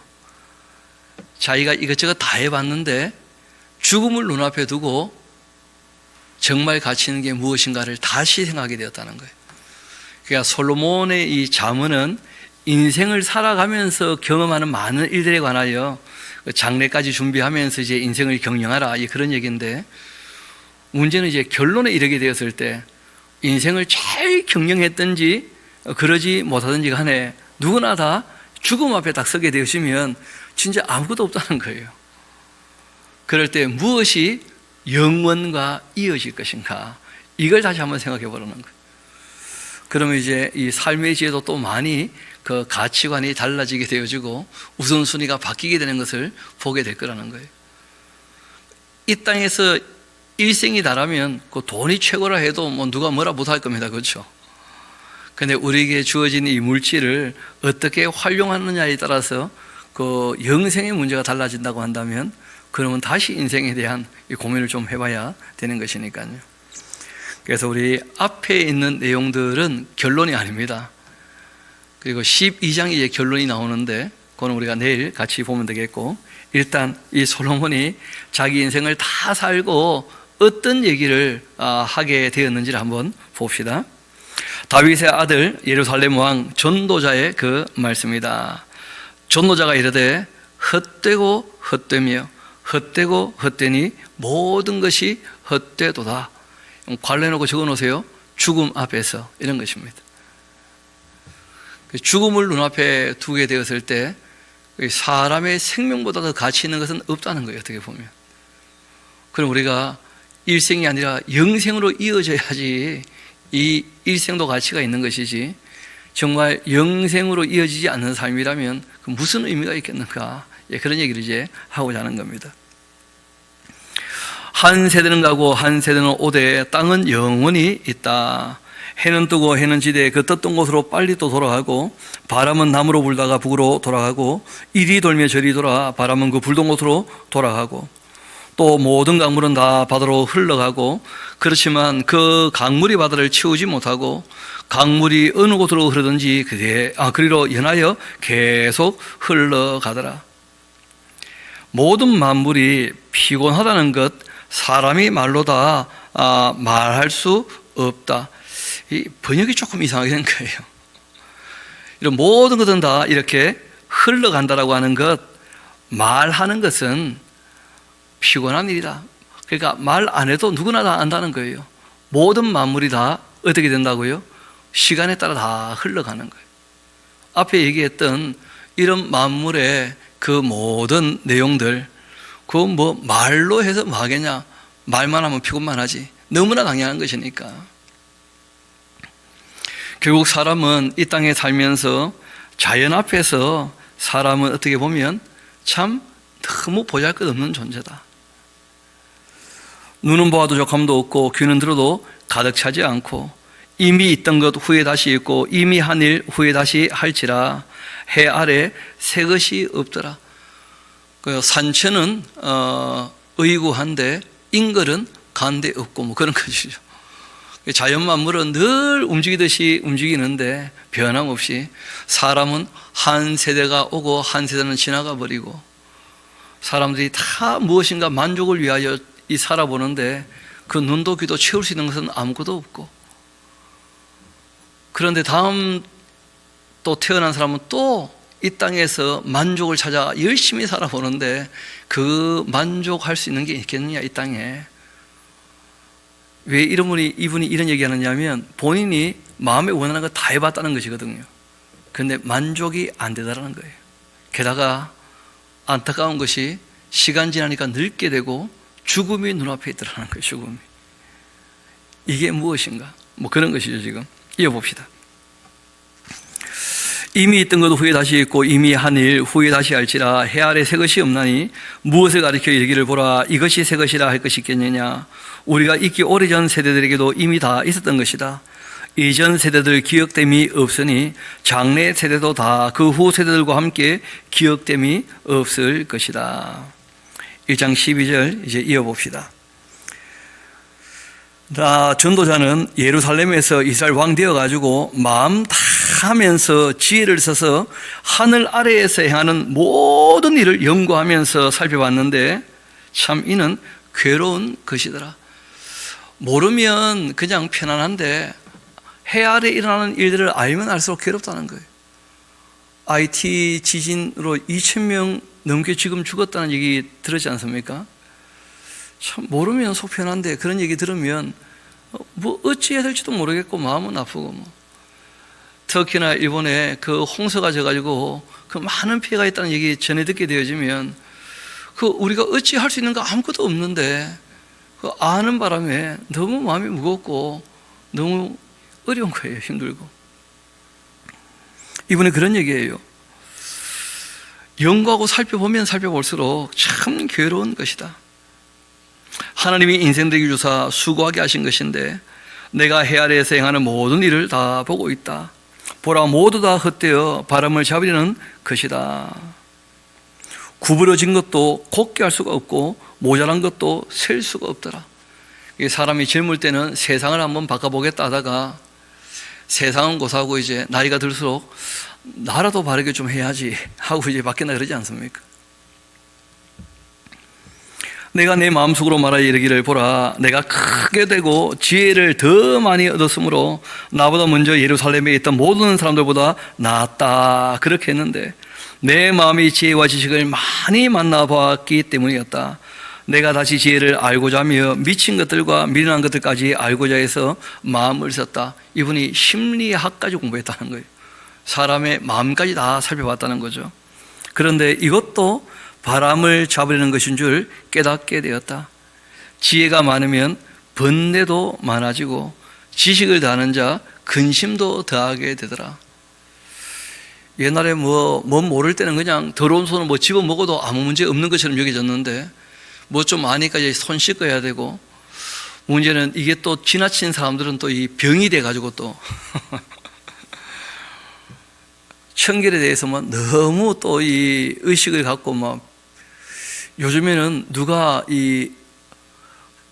자기가 이것저것 다 해봤는데 죽음을 눈앞에 두고 정말 가치 있는 게 무엇인가를 다시 생각하게 되었다는 거예요. 그러니까 솔로몬의 이 잠언은 인생을 살아가면서 경험하는 많은 일들에 관하여 장래까지 준비하면서 이제 인생을 경영하라, 그런 얘기인데, 문제는 이제 결론에 이르게 되었을 때 인생을 잘 경영했든지 그러지 못하든지 간에 누구나 다 죽음 앞에 딱 서게 되시면 진짜 아무것도 없다는 거예요. 그럴 때 무엇이 영원과 이어질 것인가, 이걸 다시 한번 생각해 보라는 거예요. 그러면 이제 이 삶의 지혜도 또 많이 가치관이 달라지게 되어지고 우선순위가 바뀌게 되는 것을 보게 될 거라는 거예요. 이 땅에서 일생이 다라면 돈이 최고라 해도 누가 뭐라 못할 겁니다, 그렇죠? 근데 우리에게 주어진 이 물질을 어떻게 활용하느냐에 따라서 영생의 문제가 달라진다고 한다면, 그러면 다시 인생에 대한 이 고민을 좀 해봐야 되는 것이니까요. 그래서 우리 앞에 있는 내용들은 결론이 아닙니다. 그리고 12장이 이제 결론이 나오는데 그건 우리가 내일 같이 보면 되겠고, 일단 이 솔로몬이 자기 인생을 다 살고 어떤 얘기를 하게 되었는지를 한번 봅시다. 다윗의 아들 예루살렘 왕 전도자의 그 말씀이다. 전도자가 이르되 헛되고 헛되며 헛되고 헛되니 모든 것이 헛되도다. 관련하고 적어놓으세요. 죽음 앞에서, 이런 것입니다. 죽음을 눈앞에 두게 되었을 때 사람의 생명보다 더 가치 있는 것은 없다는 거예요, 어떻게 보면. 그럼 우리가 일생이 아니라 영생으로 이어져야지 이 일생도 가치가 있는 것이지, 정말 영생으로 이어지지 않는 삶이라면 무슨 의미가 있겠는가, 그런 얘기를 이제 하고자 하는 겁니다. 한 세대는 가고 한 세대는 오되 땅은 영원히 있다. 해는 뜨고 해는 지되 그 떴던 곳으로 빨리 또 돌아가고, 바람은 남으로 불다가 북으로 돌아가고, 이리 돌며 저리 돌아 바람은 그 불던 곳으로 돌아가고, 또 모든 강물은 다 바다로 흘러가고, 그렇지만 그 강물이 바다를 채우지 못하고 강물이 어느 곳으로 흐르든지 그리로 연하여 계속 흘러가더라. 모든 만물이 피곤하다는 것 사람이 말로 다 말할 수 없다. 이 번역이 조금 이상하게 된 거예요. 이런 모든 것은 다 이렇게 흘러간다라고 하는 것, 말하는 것은 피곤한 일이다. 그러니까 말 안 해도 누구나 다 안다는 거예요. 모든 만물이 다 어떻게 된다고요? 시간에 따라 다 흘러가는 거예요. 앞에 얘기했던 이런 만물의 그 모든 내용들, 그거 뭐 말로 해서 뭐 하겠냐? 말만 하면 피곤만 하지. 너무나 당연한 것이니까. 결국 사람은 이 땅에 살면서 자연 앞에서 사람은 어떻게 보면 참 너무 보잘것없는 존재다. 눈은 보아도 족함도 없고 귀는 들어도 가득 차지 않고, 이미 있던 것 후에 다시 있고 이미 한 일 후에 다시 할지라 해 아래 새 것이 없더라. 산천은 의구한데 인걸은 간데 없고 뭐 그런 것이죠. 자연 만물은 늘 움직이듯이 움직이는데 변함없이, 사람은 한 세대가 오고 한 세대는 지나가 버리고, 사람들이 다 무엇인가 만족을 위하여 살아보는데 그 눈도 귀도 채울 수 있는 것은 아무것도 없고, 그런데 다음 또 태어난 사람은 또 이 땅에서 만족을 찾아 열심히 살아보는데 그 만족할 수 있는 게 있겠느냐, 이 땅에. 왜 이분이 이런 얘기 하느냐면, 본인이 마음에 원하는 거 다 해봤다는 것이거든요. 그런데 만족이 안 되더라는 거예요. 게다가 안타까운 것이 시간 지나니까 늙게 되고 죽음이 눈앞에 있더라는 거예요. 죽음이. 이게 무엇인가? 뭐 그런 것이죠. 지금 이어봅시다. 이미 있던 것 후에 다시 있고 이미 한 일 후에 다시 할지라 해 아래 새 것이 없나니 무엇을 가리켜 이르기를 보라 이것이 새 것이라 할 것이 있겠느냐. 우리가 있기 오래전 세대들에게도 이미 다 있었던 것이다. 이전 세대들 기억됨이 없으니 장래 세대도 다 그 후 세대들과 함께 기억됨이 없을 것이다. 1장 12절 이제 이어봅시다. 전도자는 예루살렘에서 이스라엘 왕 되어가지고 마음 다 하면서 지혜를 써서 하늘 아래에서 행하는 모든 일을 연구하면서 살펴봤는데 참 이는 괴로운 것이더라. 모르면 그냥 편안한데 해 아래 일어나는 일들을 알면 알수록 괴롭다는 거예요. IT 지진으로 2,000명 넘게 지금 죽었다는 얘기 들었지 않습니까? 참 모르면 속 편한데 그런 얘기 들으면 뭐 어찌해야 될지도 모르겠고 마음은 아프고 뭐. 터키나 일본에 그 홍수가 져가지고 그 많은 피해가 있다는 얘기 전해 듣게 되어지면 그 우리가 어찌 할 수 있는 거 아무것도 없는데 그 아는 바람에 너무 마음이 무겁고 너무 어려운 거예요. 힘들고. 이번에 그런 얘기예요. 연구하고 살펴보면 살펴볼수록 참 괴로운 것이다. 하나님이 인생되기 주사 수고하게 하신 것인데 내가 해 아래에서 행하는 모든 일을 다 보고 있다. 보라 모두 다 헛되어 바람을 잡으려는 것이다. 구부러진 것도 곱게 할 수가 없고 모자란 것도 셀 수가 없더라. 사람이 젊을 때는 세상을 한번 바꿔보겠다 하다가 세상은 고사하고 이제 나이가 들수록 나라도 바르게 좀 해야지 하고 이제 바뀌나 그러지 않습니까? 내가 내 마음속으로 말하여 이르기를 보라 내가 크게 되고 지혜를 더 많이 얻었으므로 나보다 먼저 예루살렘에 있던 모든 사람들보다 낫다 그렇게 했는데 내 마음이 지혜와 지식을 많이 만나보았기 때문이었다. 내가 다시 지혜를 알고자 하며 미친 것들과 미련한 것들까지 알고자 해서 마음을 썼다. 이분이 심리학까지 공부했다는 거예요. 사람의 마음까지 다 살펴봤다는 거죠. 그런데 이것도 바람을 잡으려는 것인 줄 깨닫게 되었다. 지혜가 많으면 번뇌도 많아지고 지식을 더하는 자 근심도 더하게 되더라. 옛날에 뭐 모를 때는 그냥 더러운 손을 뭐 집어먹어도 아무 문제 없는 것처럼 여겨졌는데 뭐 좀 아니까 이제 손 씻어야 되고 문제는 이게 또 지나친 사람들은 또 이 병이 돼가지고 또 청결에 대해서만 너무 또 이 의식을 갖고 막 요즘에는 누가 이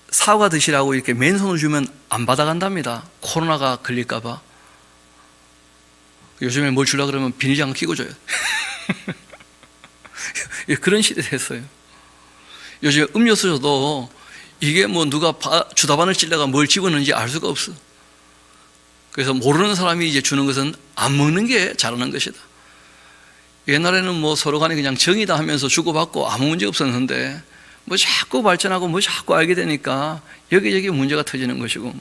사과 드시라고 이렇게 맨손을 주면 안 받아간답니다. 코로나가 걸릴까봐. 요즘에 뭘 주려고 그러면 비닐장갑 끼고 줘요. 그런 시대 됐어요. 요즘 음료수 줘도 이게 뭐 누가 주다반을 찔러가 뭘 집었는지 알 수가 없어. 그래서 모르는 사람이 이제 주는 것은 안 먹는 게 잘하는 것이다. 옛날에는 뭐 서로 간에 그냥 정이다 하면서 주고받고 아무 문제 없었는데 뭐 자꾸 발전하고 뭐 자꾸 알게 되니까 여기저기 문제가 터지는 것이고.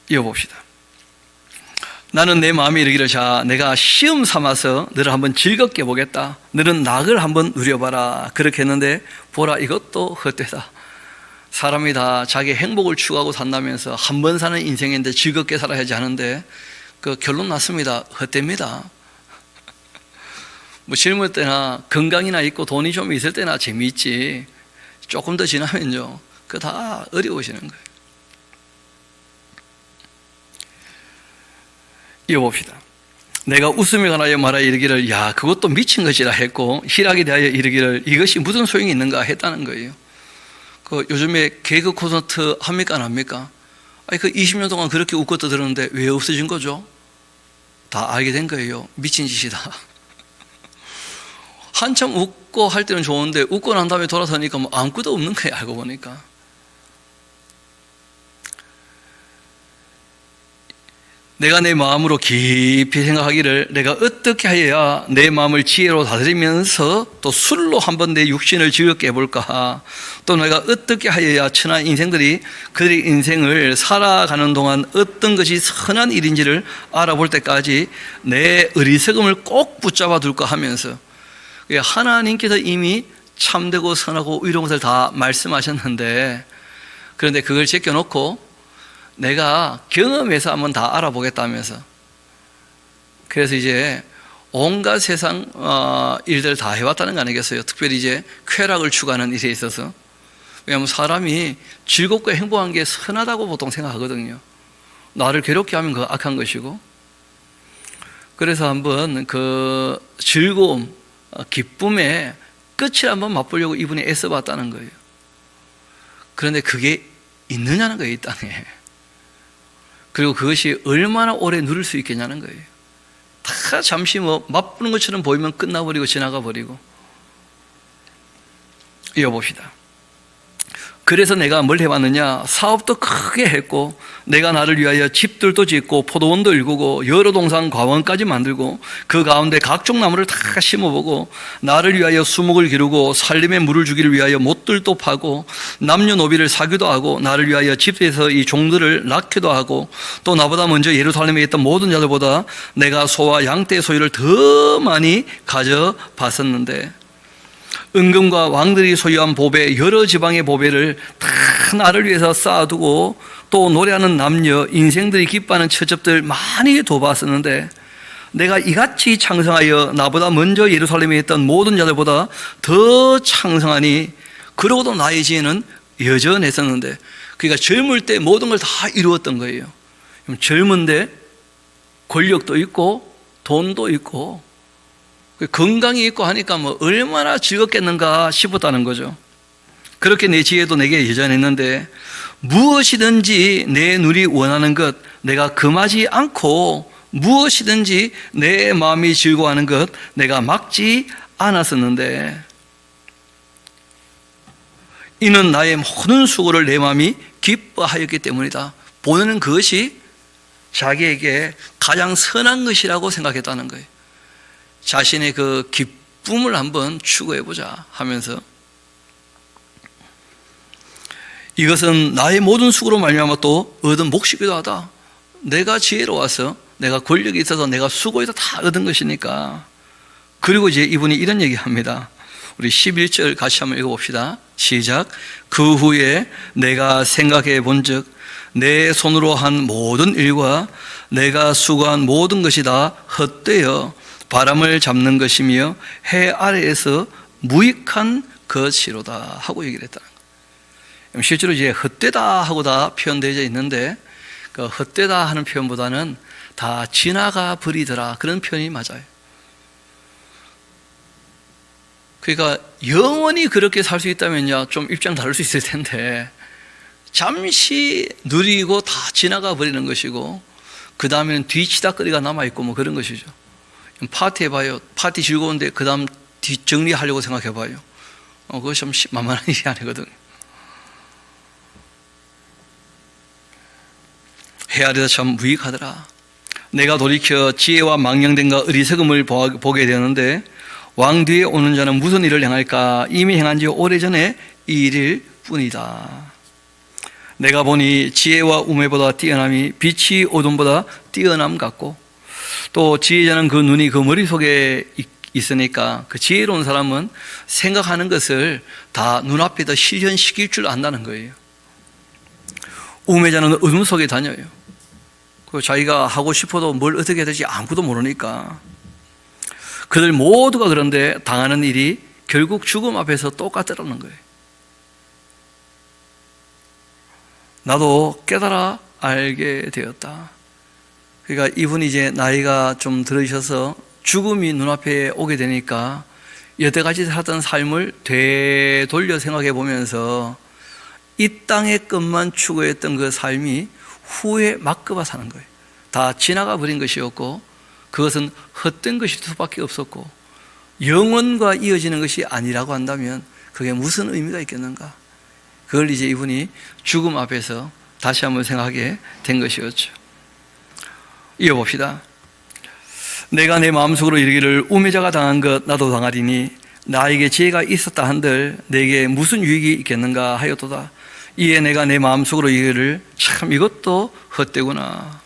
이어봅시다. 나는 내 마음이 이르기를 자 내가 시험 삼아서 너를 한번 즐겁게 보겠다. 너는 낙을 한번 누려봐라. 그렇게 했는데 보라 이것도 헛되다. 사람이 다 자기 행복을 추구하고 산다면서 한 번 사는 인생인데 즐겁게 살아야지 하는데 그 결론 났습니다. 헛됩니다. 뭐 젊을 때나 건강이나 있고 돈이 좀 있을 때나 재미있지 조금 더 지나면요 그거 다 어려워지는 거예요. 이어봅시다. 내가 웃음에 관하여 말하여 이르기를 야 그것도 미친 것이라 했고 희락에 대하여 이르기를 이것이 무슨 소용이 있는가 했다는 거예요. 그 요즘에 개그 콘서트 합니까 안 합니까? 아니 그 20년 동안 그렇게 웃고 떠들었는데 왜 없어진 거죠? 다 알게 된 거예요. 미친 짓이다. 한참 웃고 할 때는 좋은데 웃고 난 다음에 돌아서니까 뭐 아무것도 없는 거예요. 알고 보니까. 내가 내 마음으로 깊이 생각하기를 내가 어떻게 하여야 내 마음을 지혜로 다스리면서 또 술로 한번 내 육신을 즐겁게 해볼까. 또 내가 어떻게 하여야 천하 인생들이 그들의 인생을 살아가는 동안 어떤 것이 선한 일인지를 알아볼 때까지 내 어리석음을 꼭 붙잡아 둘까 하면서 하나님께서 이미 참되고 선하고 의로운 것을 다 말씀하셨는데 그런데 그걸 제껴놓고 내가 경험해서 한번 다 알아보겠다면서 그래서 이제 온갖 세상 일들 다 해왔다는 거 아니겠어요? 특별히 이제 쾌락을 추구하는 일에 있어서. 왜냐하면 사람이 즐겁고 행복한 게 선하다고 보통 생각하거든요. 나를 괴롭게 하면 그거 악한 것이고. 그래서 한번 그 즐거움, 기쁨의 끝을 한번 맛보려고 이분이 애써봤다는 거예요. 그런데 그게 있느냐는 거예요, 이 땅에. 그리고 그것이 얼마나 오래 누릴 수 있겠냐는 거예요. 다 잠시 뭐 맛보는 것처럼 보이면 끝나버리고 지나가 버리고. 이어봅시다. 그래서 내가 뭘 해봤느냐? 사업도 크게 했고 내가 나를 위하여 집들도 짓고 포도원도 일구고 여러 동산 과원까지 만들고 그 가운데 각종 나무를 다 심어보고 나를 위하여 수목을 기르고 살림에 물을 주기를 위하여 못들도 파고 남녀노비를 사귀도 하고 나를 위하여 집에서 이 종들을 낳기도 하고 또 나보다 먼저 예루살렘에 있던 모든 자들보다 내가 소와 양떼 소유를 더 많이 가져봤었는데 은금과 왕들이 소유한 보배 여러 지방의 보배를 다 나를 위해서 쌓아두고 또 노래하는 남녀 인생들이 기뻐하는 처첩들 많이 둬봤었는데 내가 이같이 창성하여 나보다 먼저 예루살렘에 있던 모든 자들보다 더 창성하니 그러고도 나의 지혜는 여전했었는데 그러니까 젊을 때 모든 걸 다 이루었던 거예요. 젊은데 권력도 있고 돈도 있고 건강이 있고 하니까 뭐 얼마나 즐겁겠는가 싶었다는 거죠. 그렇게 내 지혜도 내게 여전했는데 무엇이든지 내 눈이 원하는 것 내가 금하지 않고 무엇이든지 내 마음이 즐거워하는 것 내가 막지 않았었는데 이는 나의 모든 수고를 내 마음이 기뻐하였기 때문이다. 보는 그것이 자기에게 가장 선한 것이라고 생각했다는 거예요. 자신의 그 기쁨을 한번 추구해보자 하면서 이것은 나의 모든 수고로 말미암아 또 얻은 몫이기도 하다. 내가 지혜로워서 내가 권력이 있어서 내가 수고해서 다 얻은 것이니까. 그리고 이제 이분이 이런 얘기합니다. 우리 11절 같이 한번 읽어봅시다. 시작. 그 후에 내가 생각해 본즉 내 손으로 한 모든 일과 내가 수고한 모든 것이 다 헛되어 바람을 잡는 것이며 해 아래에서 무익한 것이로다 하고 얘기를 했다는 거예요. 실제로 이제 헛되다 하고 다 표현되어 있는데 그 헛되다 하는 표현보다는 다 지나가 버리더라 그런 표현이 맞아요. 그러니까 영원히 그렇게 살 수 있다면요 좀 입장 다를 수 있을 텐데 잠시 누리고 다 지나가 버리는 것이고 그 다음에는 뒤치다거리가 남아있고 뭐 그런 것이죠. 파티 해봐요. 파티 즐거운데 그 다음 뒷정리하려고 생각해봐요. 그거 좀 만만한 일이 아니거든요. 헤아리다 참 무익하더라. 내가 돌이켜 지혜와 망령됨과 어리석음을 보게 되었는데 왕 뒤에 오는 자는 무슨 일을 행할까? 이미 행한 지 오래전에 이 일일 뿐이다. 내가 보니 지혜와 우매보다 뛰어남이 빛이 어둠보다 뛰어남 같고 또 지혜자는 그 눈이 그 머릿속에 있으니까 그 지혜로운 사람은 생각하는 것을 다 눈앞에다 실현시킬 줄 안다는 거예요. 우매자는 어둠 속에 다녀요. 자기가 하고 싶어도 뭘 어떻게 해야 될지 아무도 모르니까 그들 모두가 그런데 당하는 일이 결국 죽음 앞에서 똑같더라는 거예요. 나도 깨달아 알게 되었다. 그러니까 이분이 이제 나이가 좀 들으셔서 죽음이 눈앞에 오게 되니까 여태까지 살았던 삶을 되돌려 생각해 보면서 이 땅의 것만 추구했던 그 삶이 후에 막급하 사는 거예요. 다 지나가 버린 것이었고 그것은 헛된 것일 수밖에 없었고 영원과 이어지는 것이 아니라고 한다면 그게 무슨 의미가 있겠는가? 그걸 이제 이분이 죽음 앞에서 다시 한번 생각하게 된 것이었죠. 이어봅시다. 내가 내 마음속으로 이르기를 우매자가 당한 것 나도 당하리니 나에게 지혜가 있었다 한들 내게 무슨 유익이 있겠는가 하였도다. 이에 내가 내 마음속으로 이르기를 참 이것도 헛되구나.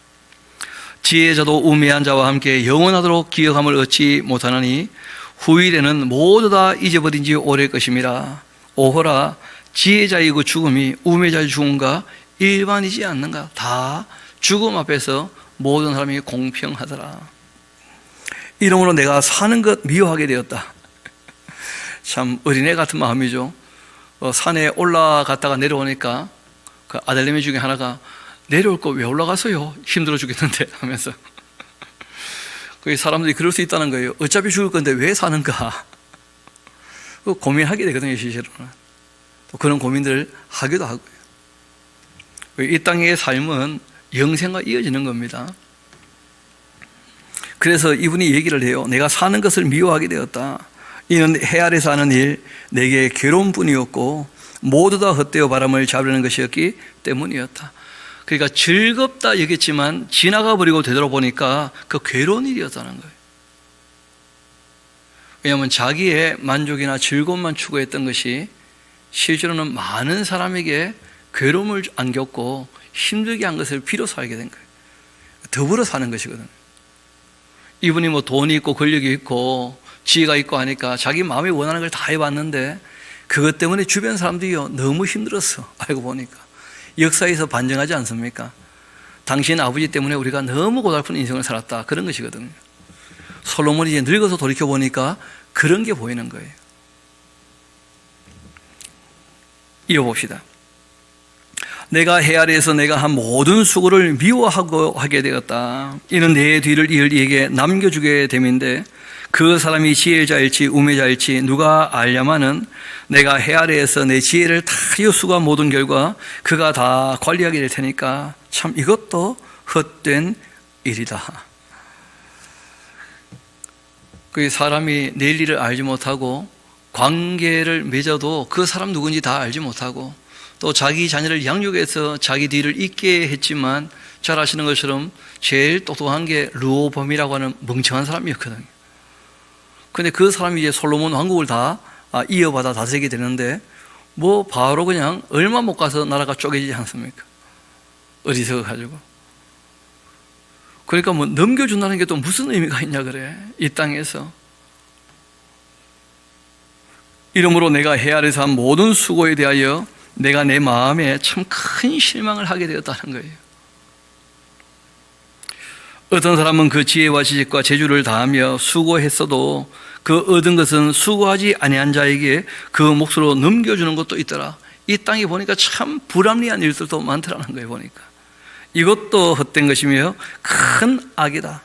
지혜자도 우매한 자와 함께 영원하도록 기억함을 얻지 못하느니 후일에는 모두 다 잊어버린 지 오래일 것임이라. 오호라 지혜자의 그 죽음이 우매자의 죽음과 일반이지 않는가. 다 죽음 앞에서 모든 사람이 공평하더라. 이러므로 내가 사는 것 미워하게 되었다. 참 어린애 같은 마음이죠. 산에 올라갔다가 내려오니까 그 아들내미 중에 하나가 내려올 거 왜 올라가서요? 힘들어 죽겠는데 하면서 그 사람들이 그럴 수 있다는 거예요. 어차피 죽을 건데 왜 사는가? 고민하게 되거든요. 실제로는 또 그런 고민들을 하기도 하고요. 이 땅의 삶은 영생과 이어지는 겁니다. 그래서 이분이 얘기를 해요. 내가 사는 것을 미워하게 되었다. 이는 해 아래서 하는 일 내게 괴로운 뿐이었고 모두 다 헛되어 바람을 잡으려는 것이었기 때문이었다. 그러니까 즐겁다 여겼지만 지나가 버리고 되돌아보니까 그 괴로운 일이었다는 거예요. 왜냐하면 자기의 만족이나 즐거움만 추구했던 것이 실제로는 많은 사람에게 괴로움을 안겼고 힘들게 한 것을 비로소 알게 된 거예요. 더불어 사는 것이거든요. 이분이 뭐 돈이 있고 권력이 있고 지혜가 있고 하니까 자기 마음이 원하는 걸 다 해봤는데 그것 때문에 주변 사람들이 너무 힘들었어. 알고 보니까 역사에서 반증하지 않습니까? 당신 아버지 때문에 우리가 너무 고달픈 인생을 살았다. 그런 것이거든요. 솔로몬이 이제 늙어서 돌이켜보니까 그런 게 보이는 거예요. 이어봅시다. 내가 해 아래에서 내가 한 모든 수고를 미워하고 하게 되었다. 이는 내 뒤를 이을 이에게 남겨주게 됨인데 그 사람이 지혜자일지 우매자일지 누가 알려마는 내가 해 아래에서 내 지혜를 다 여수가 모든 결과 그가 다 관리하게 될 테니까 참 이것도 헛된 일이다. 그 사람이 내일 일을 알지 못하고 관계를 맺어도 그 사람 누군지 다 알지 못하고 또 자기 자녀를 양육해서 자기 뒤를 잇게 했지만 잘 아시는 것처럼 제일 똑똑한 게 르호보암이라고 하는 멍청한 사람이었거든요. 근데 그 사람이 이제 솔로몬 왕국을 다 이어받아 다스리게 되는데 뭐 바로 그냥 얼마 못 가서 나라가 쪼개지지 않습니까? 어디서 가지고. 그러니까 뭐 넘겨준다는 게 또 무슨 의미가 있냐 그래. 이 땅에서. 이러므로 내가 해 아래서 한 모든 수고에 대하여 내가 내 마음에 참 큰 실망을 하게 되었다는 거예요. 어떤 사람은 그 지혜와 지식과 재주를 다하며 수고했어도 그 얻은 것은 수고하지 아니한 자에게 그 몫으로 넘겨주는 것도 있더라. 이 땅에 보니까 참 불합리한 일들도 많더라는 거예요. 보니까 이것도 헛된 것이며 큰 악이다.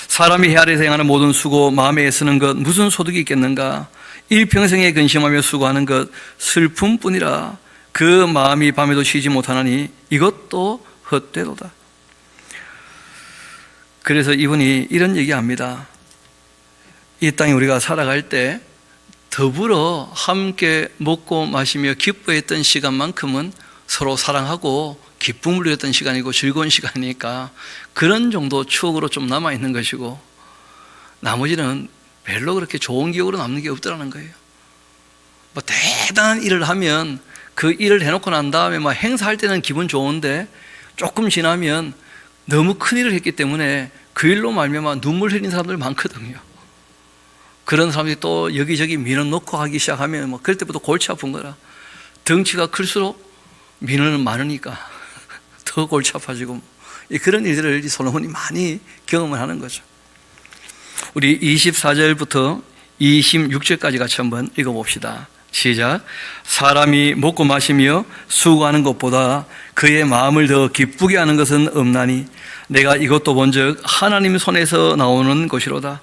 사람이 해 아래에서 행하는 모든 수고, 마음에 애쓰는 것 무슨 소득이 있겠는가? 일평생에 근심하며 수고하는 것 슬픔뿐이라. 그 마음이 밤에도 쉬지 못하나니 이것도 헛되도다. 그래서 이분이 이런 얘기합니다. 이 땅에 우리가 살아갈 때 더불어 함께 먹고 마시며 기뻐했던 시간만큼은 서로 사랑하고 기쁨을 누렸던 시간이고 즐거운 시간이니까 그런 정도 추억으로 좀 남아있는 것이고, 나머지는 별로 그렇게 좋은 기억으로 남는 게 없더라는 거예요. 뭐 대단한 일을 하면 그 일을 해놓고 난 다음에 막 행사할 때는 기분 좋은데 조금 지나면 너무 큰 일을 했기 때문에 그 일로 말미암아 눈물 흘린 사람들 많거든요. 그런 사람들이 또 여기저기 민원 놓고 하기 시작하면 뭐 그럴 때부터 골치 아픈 거라. 덩치가 클수록 민원은 많으니까 더 골치 아파지고, 그런 일들을 솔로몬이 많이 경험을 하는 거죠. 우리 24절부터 26절까지 같이 한번 읽어봅시다. 시작. 사람이 먹고 마시며 수고하는 것보다 그의 마음을 더 기쁘게 하는 것은 없나니 내가 이것도 본즉 하나님 손에서 나오는 것이로다.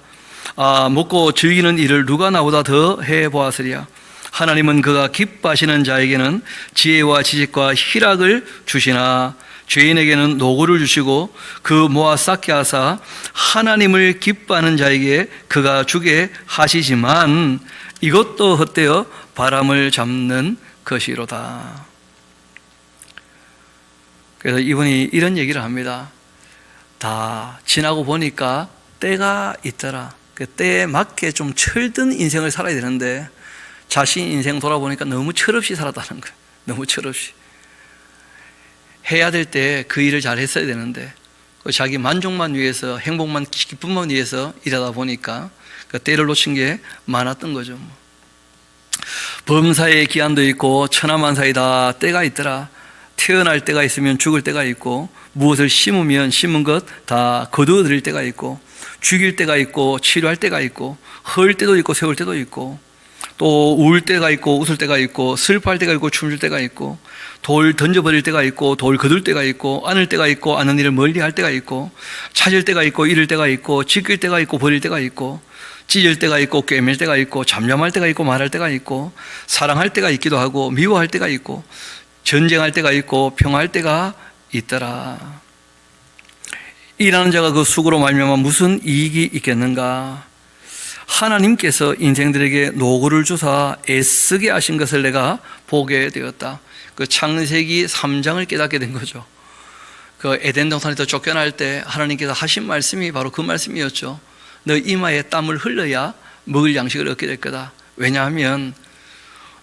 먹고 즐기는 일을 누가 나보다 더 해보았으리야. 하나님은 그가 기뻐하시는 자에게는 지혜와 지식과 희락을 주시나 죄인에게는 노고를 주시고 그 모아 쌓게 하사 하나님을 기뻐하는 자에게 그가 주게 하시지만 이것도 헛되어 바람을 잡는 것이로다. 그래서 이분이 이런 얘기를 합니다. 다 지나고 보니까 때가 있더라. 그 때에 맞게 좀 철든 인생을 살아야 되는데 자신 인생 돌아보니까 너무 철없이 살았다는 거예요. 너무 철없이. 해야 될 때 그 일을 잘 했어야 되는데 자기 만족만 위해서, 행복만, 기쁨만 위해서 일하다 보니까 그 때를 놓친 게 많았던 거죠. 범사의 기한도 있고 천하만사에 다 때가 있더라. 태어날 때가 있으면 죽을 때가 있고, 무엇을 심으면 심은 것 다 거두어들일 때가 있고, 죽일 때가 있고 치료할 때가 있고, 헐 때도 있고 세울 때도 있고, 또 울 때가 있고 웃을 때가 있고, 슬퍼할 때가 있고 춤출 때가 있고, 돌 던져버릴 때가 있고 돌 거둘 때가 있고, 안을 때가 있고 아는 일을 멀리할 때가 있고, 찾을 때가 있고 잃을 때가 있고, 지킬 때가 있고 버릴 때가 있고, 찢을 때가 있고 꿰맬 때가 있고, 잠잠할 때가 있고 말할 때가 있고, 사랑할 때가 있기도 하고 미워할 때가 있고, 전쟁할 때가 있고 평화할 때가 있더라. 일하는 자가 그 수고로 말미암아 무슨 이익이 있겠는가? 하나님께서 인생들에게 노고를 주사 애쓰게 하신 것을 내가 보게 되었다. 그 창세기 3장을 깨닫게 된 거죠. 그 에덴 동산에서 쫓겨날 때 하나님께서 하신 말씀이 바로 그 말씀이었죠. 너 이마에 땀을 흘러야 먹을 양식을 얻게 될 거다. 왜냐하면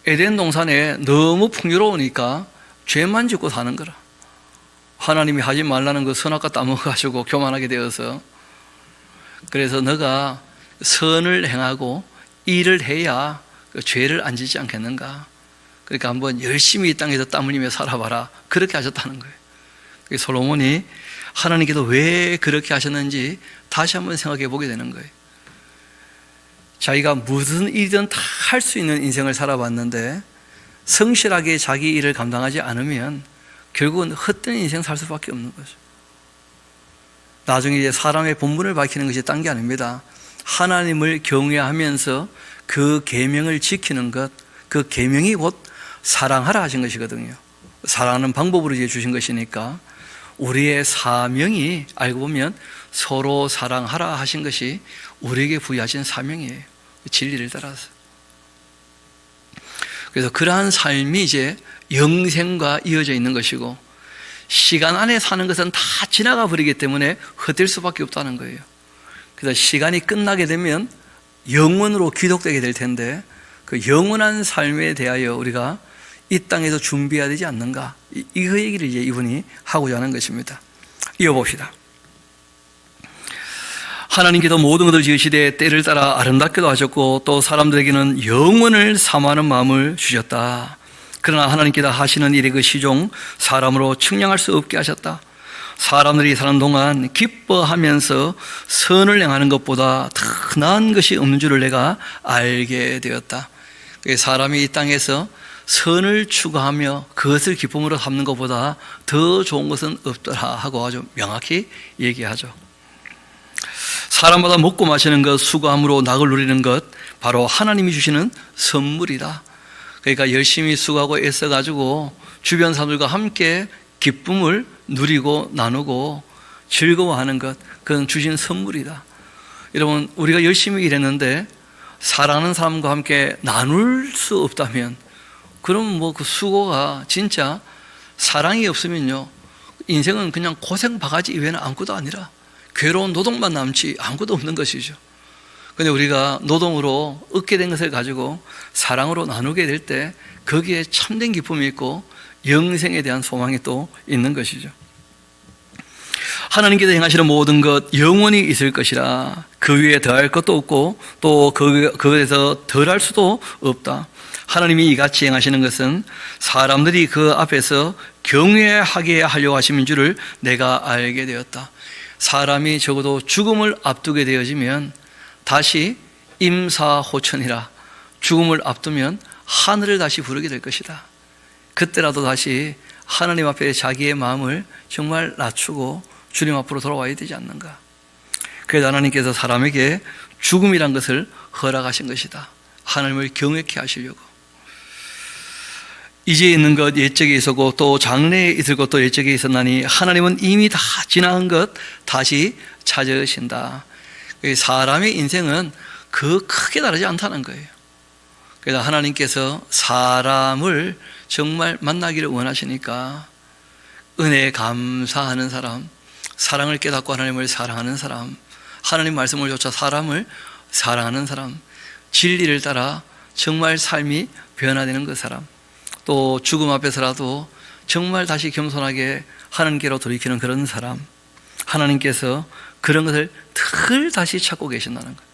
에덴 동산에 너무 풍요로우니까 죄만 짓고 사는 거라. 하나님이 하지 말라는 그 선악과 따먹어가지고 교만하게 되어서, 그래서 너가 선을 행하고 일을 해야 그 죄를 안 짓지 않겠는가. 그러니까 한번 열심히 이 땅에서 땀 흘리며 살아봐라. 그렇게 하셨다는 거예요. 솔로몬이 하나님께서 왜 그렇게 하셨는지 다시 한번 생각해 보게 되는 거예요. 자기가 무슨 일이든 다 할 수 있는 인생을 살아봤는데 성실하게 자기 일을 감당하지 않으면 결국은 헛된 인생 살 수밖에 없는 거죠. 나중에 이제 사람의 본분을 밝히는 것이 딴 게 아닙니다. 하나님을 경외하면서 그 계명을 지키는 것, 그 계명이 곧 사랑하라 하신 것이거든요. 사랑하는 방법으로 이제 주신 것이니까 우리의 사명이 알고 보면 서로 사랑하라 하신 것이 우리에게 부여하신 사명이에요. 진리를 따라서. 그래서 그러한 삶이 이제 영생과 이어져 있는 것이고, 시간 안에 사는 것은 다 지나가 버리기 때문에 헛될 수밖에 없다는 거예요. 그래서 시간이 끝나게 되면 영원으로 귀독되게 될 텐데, 그 영원한 삶에 대하여 우리가 이 땅에서 준비해야 되지 않는가, 이거 얘기를 이제 이분이 하고자 하는 것입니다. 이어봅시다. 하나님께서 모든 것을 지으시되 때를 따라 아름답게도 하셨고 또 사람들에게는 영원을 사모하는 마음을 주셨다. 그러나 하나님께서 하시는 일의 그 시종 사람으로 측량할 수 없게 하셨다. 사람들이 사는 동안 기뻐하면서 선을 행하는 것보다 더 나은 것이 없는 줄을 내가 알게 되었다. 사람이 이 땅에서 선을 추구하며 그것을 기쁨으로 삼는 것보다 더 좋은 것은 없더라 하고 아주 명확히 얘기하죠. 사람마다 먹고 마시는 것, 수고함으로 낙을 누리는 것, 바로 하나님이 주시는 선물이다. 그러니까 열심히 수고하고 애써가지고 주변 사람들과 함께 기쁨을 누리고 나누고 즐거워하는 것, 그건 주신 선물이다. 여러분, 우리가 열심히 일했는데 사랑하는 사람과 함께 나눌 수 없다면, 그럼 뭐 그 수고가 진짜 사랑이 없으면요, 인생은 그냥 고생 바가지 이외에는 아무것도 아니라 괴로운 노동만 남지 아무것도 없는 것이죠. 근데 우리가 노동으로 얻게 된 것을 가지고 사랑으로 나누게 될 때 거기에 참된 기쁨이 있고 영생에 대한 소망이 또 있는 것이죠. 하나님께서 행하시는 모든 것 영원히 있을 것이라. 그 위에 더할 것도 없고 또 그것에서 덜할 수도 없다. 하나님이 이같이 행하시는 것은 사람들이 그 앞에서 경외하게 하려고 하심인 줄을 내가 알게 되었다. 사람이 적어도 죽음을 앞두게 되어지면 다시 임사호천이라, 죽음을 앞두면 하늘을 다시 부르게 될 것이다. 그때라도 다시 하나님 앞에 자기의 마음을 정말 낮추고 주님 앞으로 돌아와야 되지 않는가. 그래서 하나님께서 사람에게 죽음이란 것을 허락하신 것이다. 하나님을 경외케 하시려고. 이제 있는 것 옛적에 있었고 또 장래에 있을 것도 옛적에 있었나니 하나님은 이미 다 지나간 것 다시 찾으신다. 사람의 인생은 그 크게 다르지 않다는 거예요. 그래서 하나님께서 사람을 정말 만나기를 원하시니까 은혜에 감사하는 사람, 사랑을 깨닫고 하나님을 사랑하는 사람, 하나님 말씀을 쫓아 사람을 사랑하는 사람, 진리를 따라 정말 삶이 변화되는 그 사람, 또 죽음 앞에서라도 정말 다시 겸손하게 하나님께로 돌이키는 그런 사람, 하나님께서 그런 것을 늘 다시 찾고 계신다는 거예요.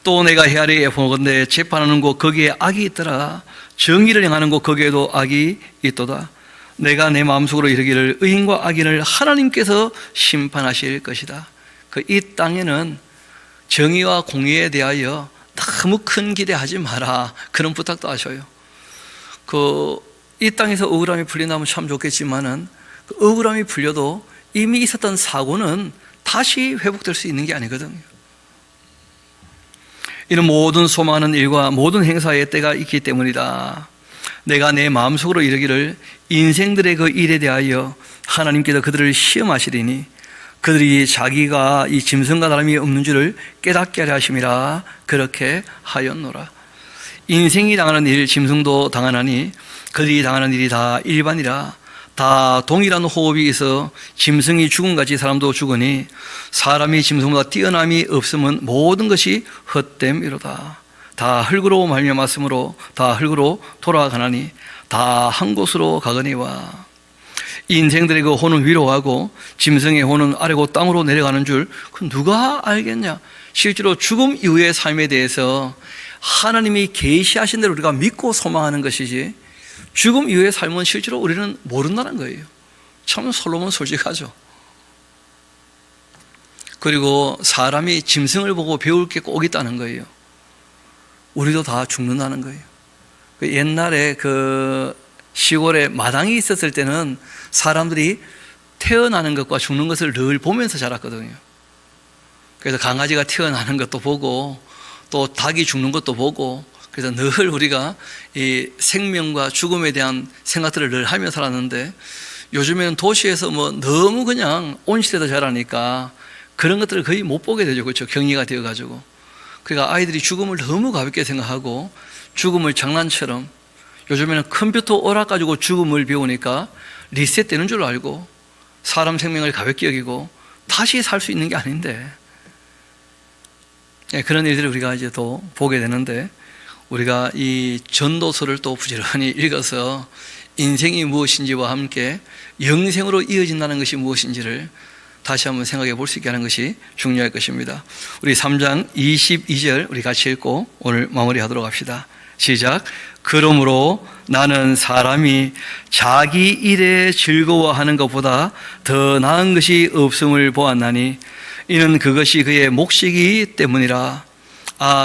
또 내가 헤아리에 보건대 재판하는 곳 거기에 악이 있더라. 정의를 행하는 곳 거기에도 악이 있도다. 내가 내 마음속으로 이르기를 의인과 악인을 하나님께서 심판하실 것이다. 그 이 땅에는 정의와 공의에 대하여 너무 큰 기대하지 마라, 그런 부탁도 하셔요. 이 땅에서 억울함이 풀린다면 참 좋겠지만은 그 억울함이 풀려도 이미 있었던 사고는 다시 회복될 수 있는 게 아니거든요. 이는 모든 소망하는 일과 모든 행사에 때가 있기 때문이다. 내가 내 마음속으로 이르기를 인생들의 그 일에 대하여 하나님께서 그들을 시험하시리니 그들이 자기가 이 짐승과 다름이 없는 줄을 깨닫게 하려 하심이라 그렇게 하였노라. 인생이 당하는 일 짐승도 당하나니 그들이 당하는 일이 다 일반이라. 다 동일한 호흡이 있어 짐승이 죽음같이 사람도 죽으니 사람이 짐승보다 뛰어남이 없으면 모든 것이 헛됨이로다. 다 흙으로 말미암았으므로 다 흙으로 돌아가나니 다 한 곳으로 가거니와. 인생들의 그 혼은 위로 가고 짐승의 혼은 아래고 땅으로 내려가는 줄 그 누가 알겠냐. 실제로 죽음 이후의 삶에 대해서 하나님이 계시하신 대로 우리가 믿고 소망하는 것이지, 죽음 이후의 삶은 실제로 우리는 모른다는 거예요. 참 솔로몬 솔직하죠. 그리고 사람이 짐승을 보고 배울 게 꼭 있다는 거예요. 우리도 다 죽는다는 거예요. 옛날에 그 시골에 마당이 있었을 때는 사람들이 태어나는 것과 죽는 것을 늘 보면서 자랐거든요. 그래서 강아지가 태어나는 것도 보고 또 닭이 죽는 것도 보고, 그래서 늘 우리가 이 생명과 죽음에 대한 생각들을 늘 하며 살았는데, 요즘에는 도시에서 뭐 너무 그냥 온실에서 자라니까 그런 것들을 거의 못 보게 되죠. 그렇죠? 경이가 되어가지고. 그러니까 아이들이 죽음을 너무 가볍게 생각하고 죽음을 장난처럼, 요즘에는 컴퓨터 오락 가지고 죽음을 배우니까 리셋되는 줄 알고 사람 생명을 가볍게 여기고 다시 살 수 있는 게 아닌데, 그런 일들을 우리가 이제 또 보게 되는데, 우리가 이 전도서를 또 부지런히 읽어서 인생이 무엇인지와 함께 영생으로 이어진다는 것이 무엇인지를 다시 한번 생각해 볼 수 있게 하는 것이 중요할 것입니다. 우리 3장 22절 우리 같이 읽고 오늘 마무리하도록 합시다. 시작. 그러므로 나는 사람이 자기 일에 즐거워하는 것보다 더 나은 것이 없음을 보았나니 이는 그것이 그의 몫이기 때문이라.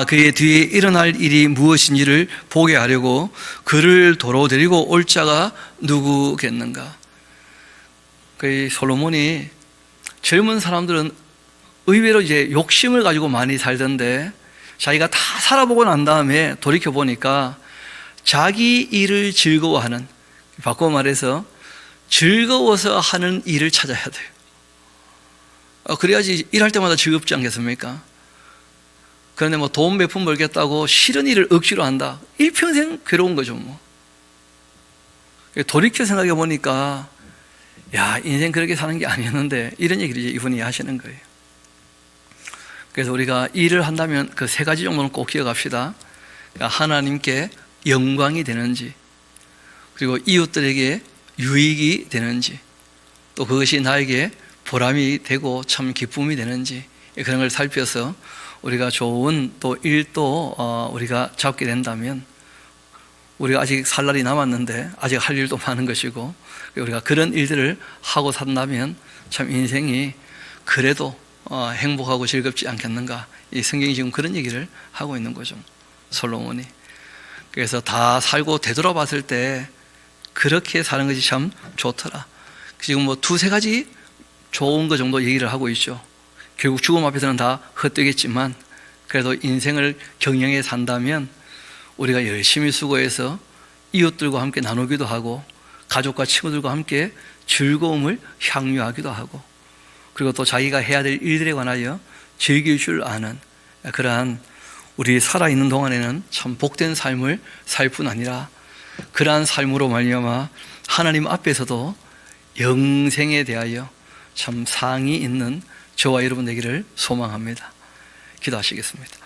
그의 뒤에 일어날 일이 무엇인지를 보게 하려고 그를 도로 데리고 올 자가 누구겠는가. 그 솔로몬이 젊은 사람들은 의외로 이제 욕심을 가지고 많이 살던데 자기가 다 살아보고 난 다음에 돌이켜 보니까 자기 일을 즐거워하는, 바꿔 말해서 즐거워서 하는 일을 찾아야 돼요. 그래야지 일할 때마다 즐겁지 않겠습니까? 그런데 뭐 돈 몇 푼 벌겠다고 싫은 일을 억지로 한다. 일평생 괴로운 거죠, 뭐. 돌이켜 생각해 보니까, 야, 인생 그렇게 사는 게 아니었는데, 이런 얘기를 이분이 하시는 거예요. 그래서 우리가 일을 한다면 그 세 가지 정도는 꼭 기억합시다. 그러니까 하나님께 영광이 되는지, 그리고 이웃들에게 유익이 되는지, 또 그것이 나에게 보람이 되고 참 기쁨이 되는지, 그런 걸 살펴서 우리가 좋은 또 일도 우리가 잡게 된다면, 우리가 아직 살 날이 남았는데 아직 할 일도 많은 것이고, 우리가 그런 일들을 하고 산다면 참 인생이 그래도 행복하고 즐겁지 않겠는가. 이 성경이 지금 그런 얘기를 하고 있는 거죠, 솔로몬이. 그래서 다 살고 되돌아봤을 때 그렇게 사는 것이 참 좋더라. 지금 뭐 두세 가지 좋은 거 정도 얘기를 하고 있죠. 결국 죽음 앞에서는 다 헛되겠지만 그래도 인생을 경영해 산다면 우리가 열심히 수고해서 이웃들과 함께 나누기도 하고 가족과 친구들과 함께 즐거움을 향유하기도 하고, 그리고 또 자기가 해야 될 일들에 관하여 즐길 줄 아는 그러한, 우리 살아있는 동안에는 참 복된 삶을 살 뿐 아니라 그러한 삶으로 말미암아 하나님 앞에서도 영생에 대하여 참 상이 있는 저와 여러분 되기를 소망합니다. 기도하시겠습니다.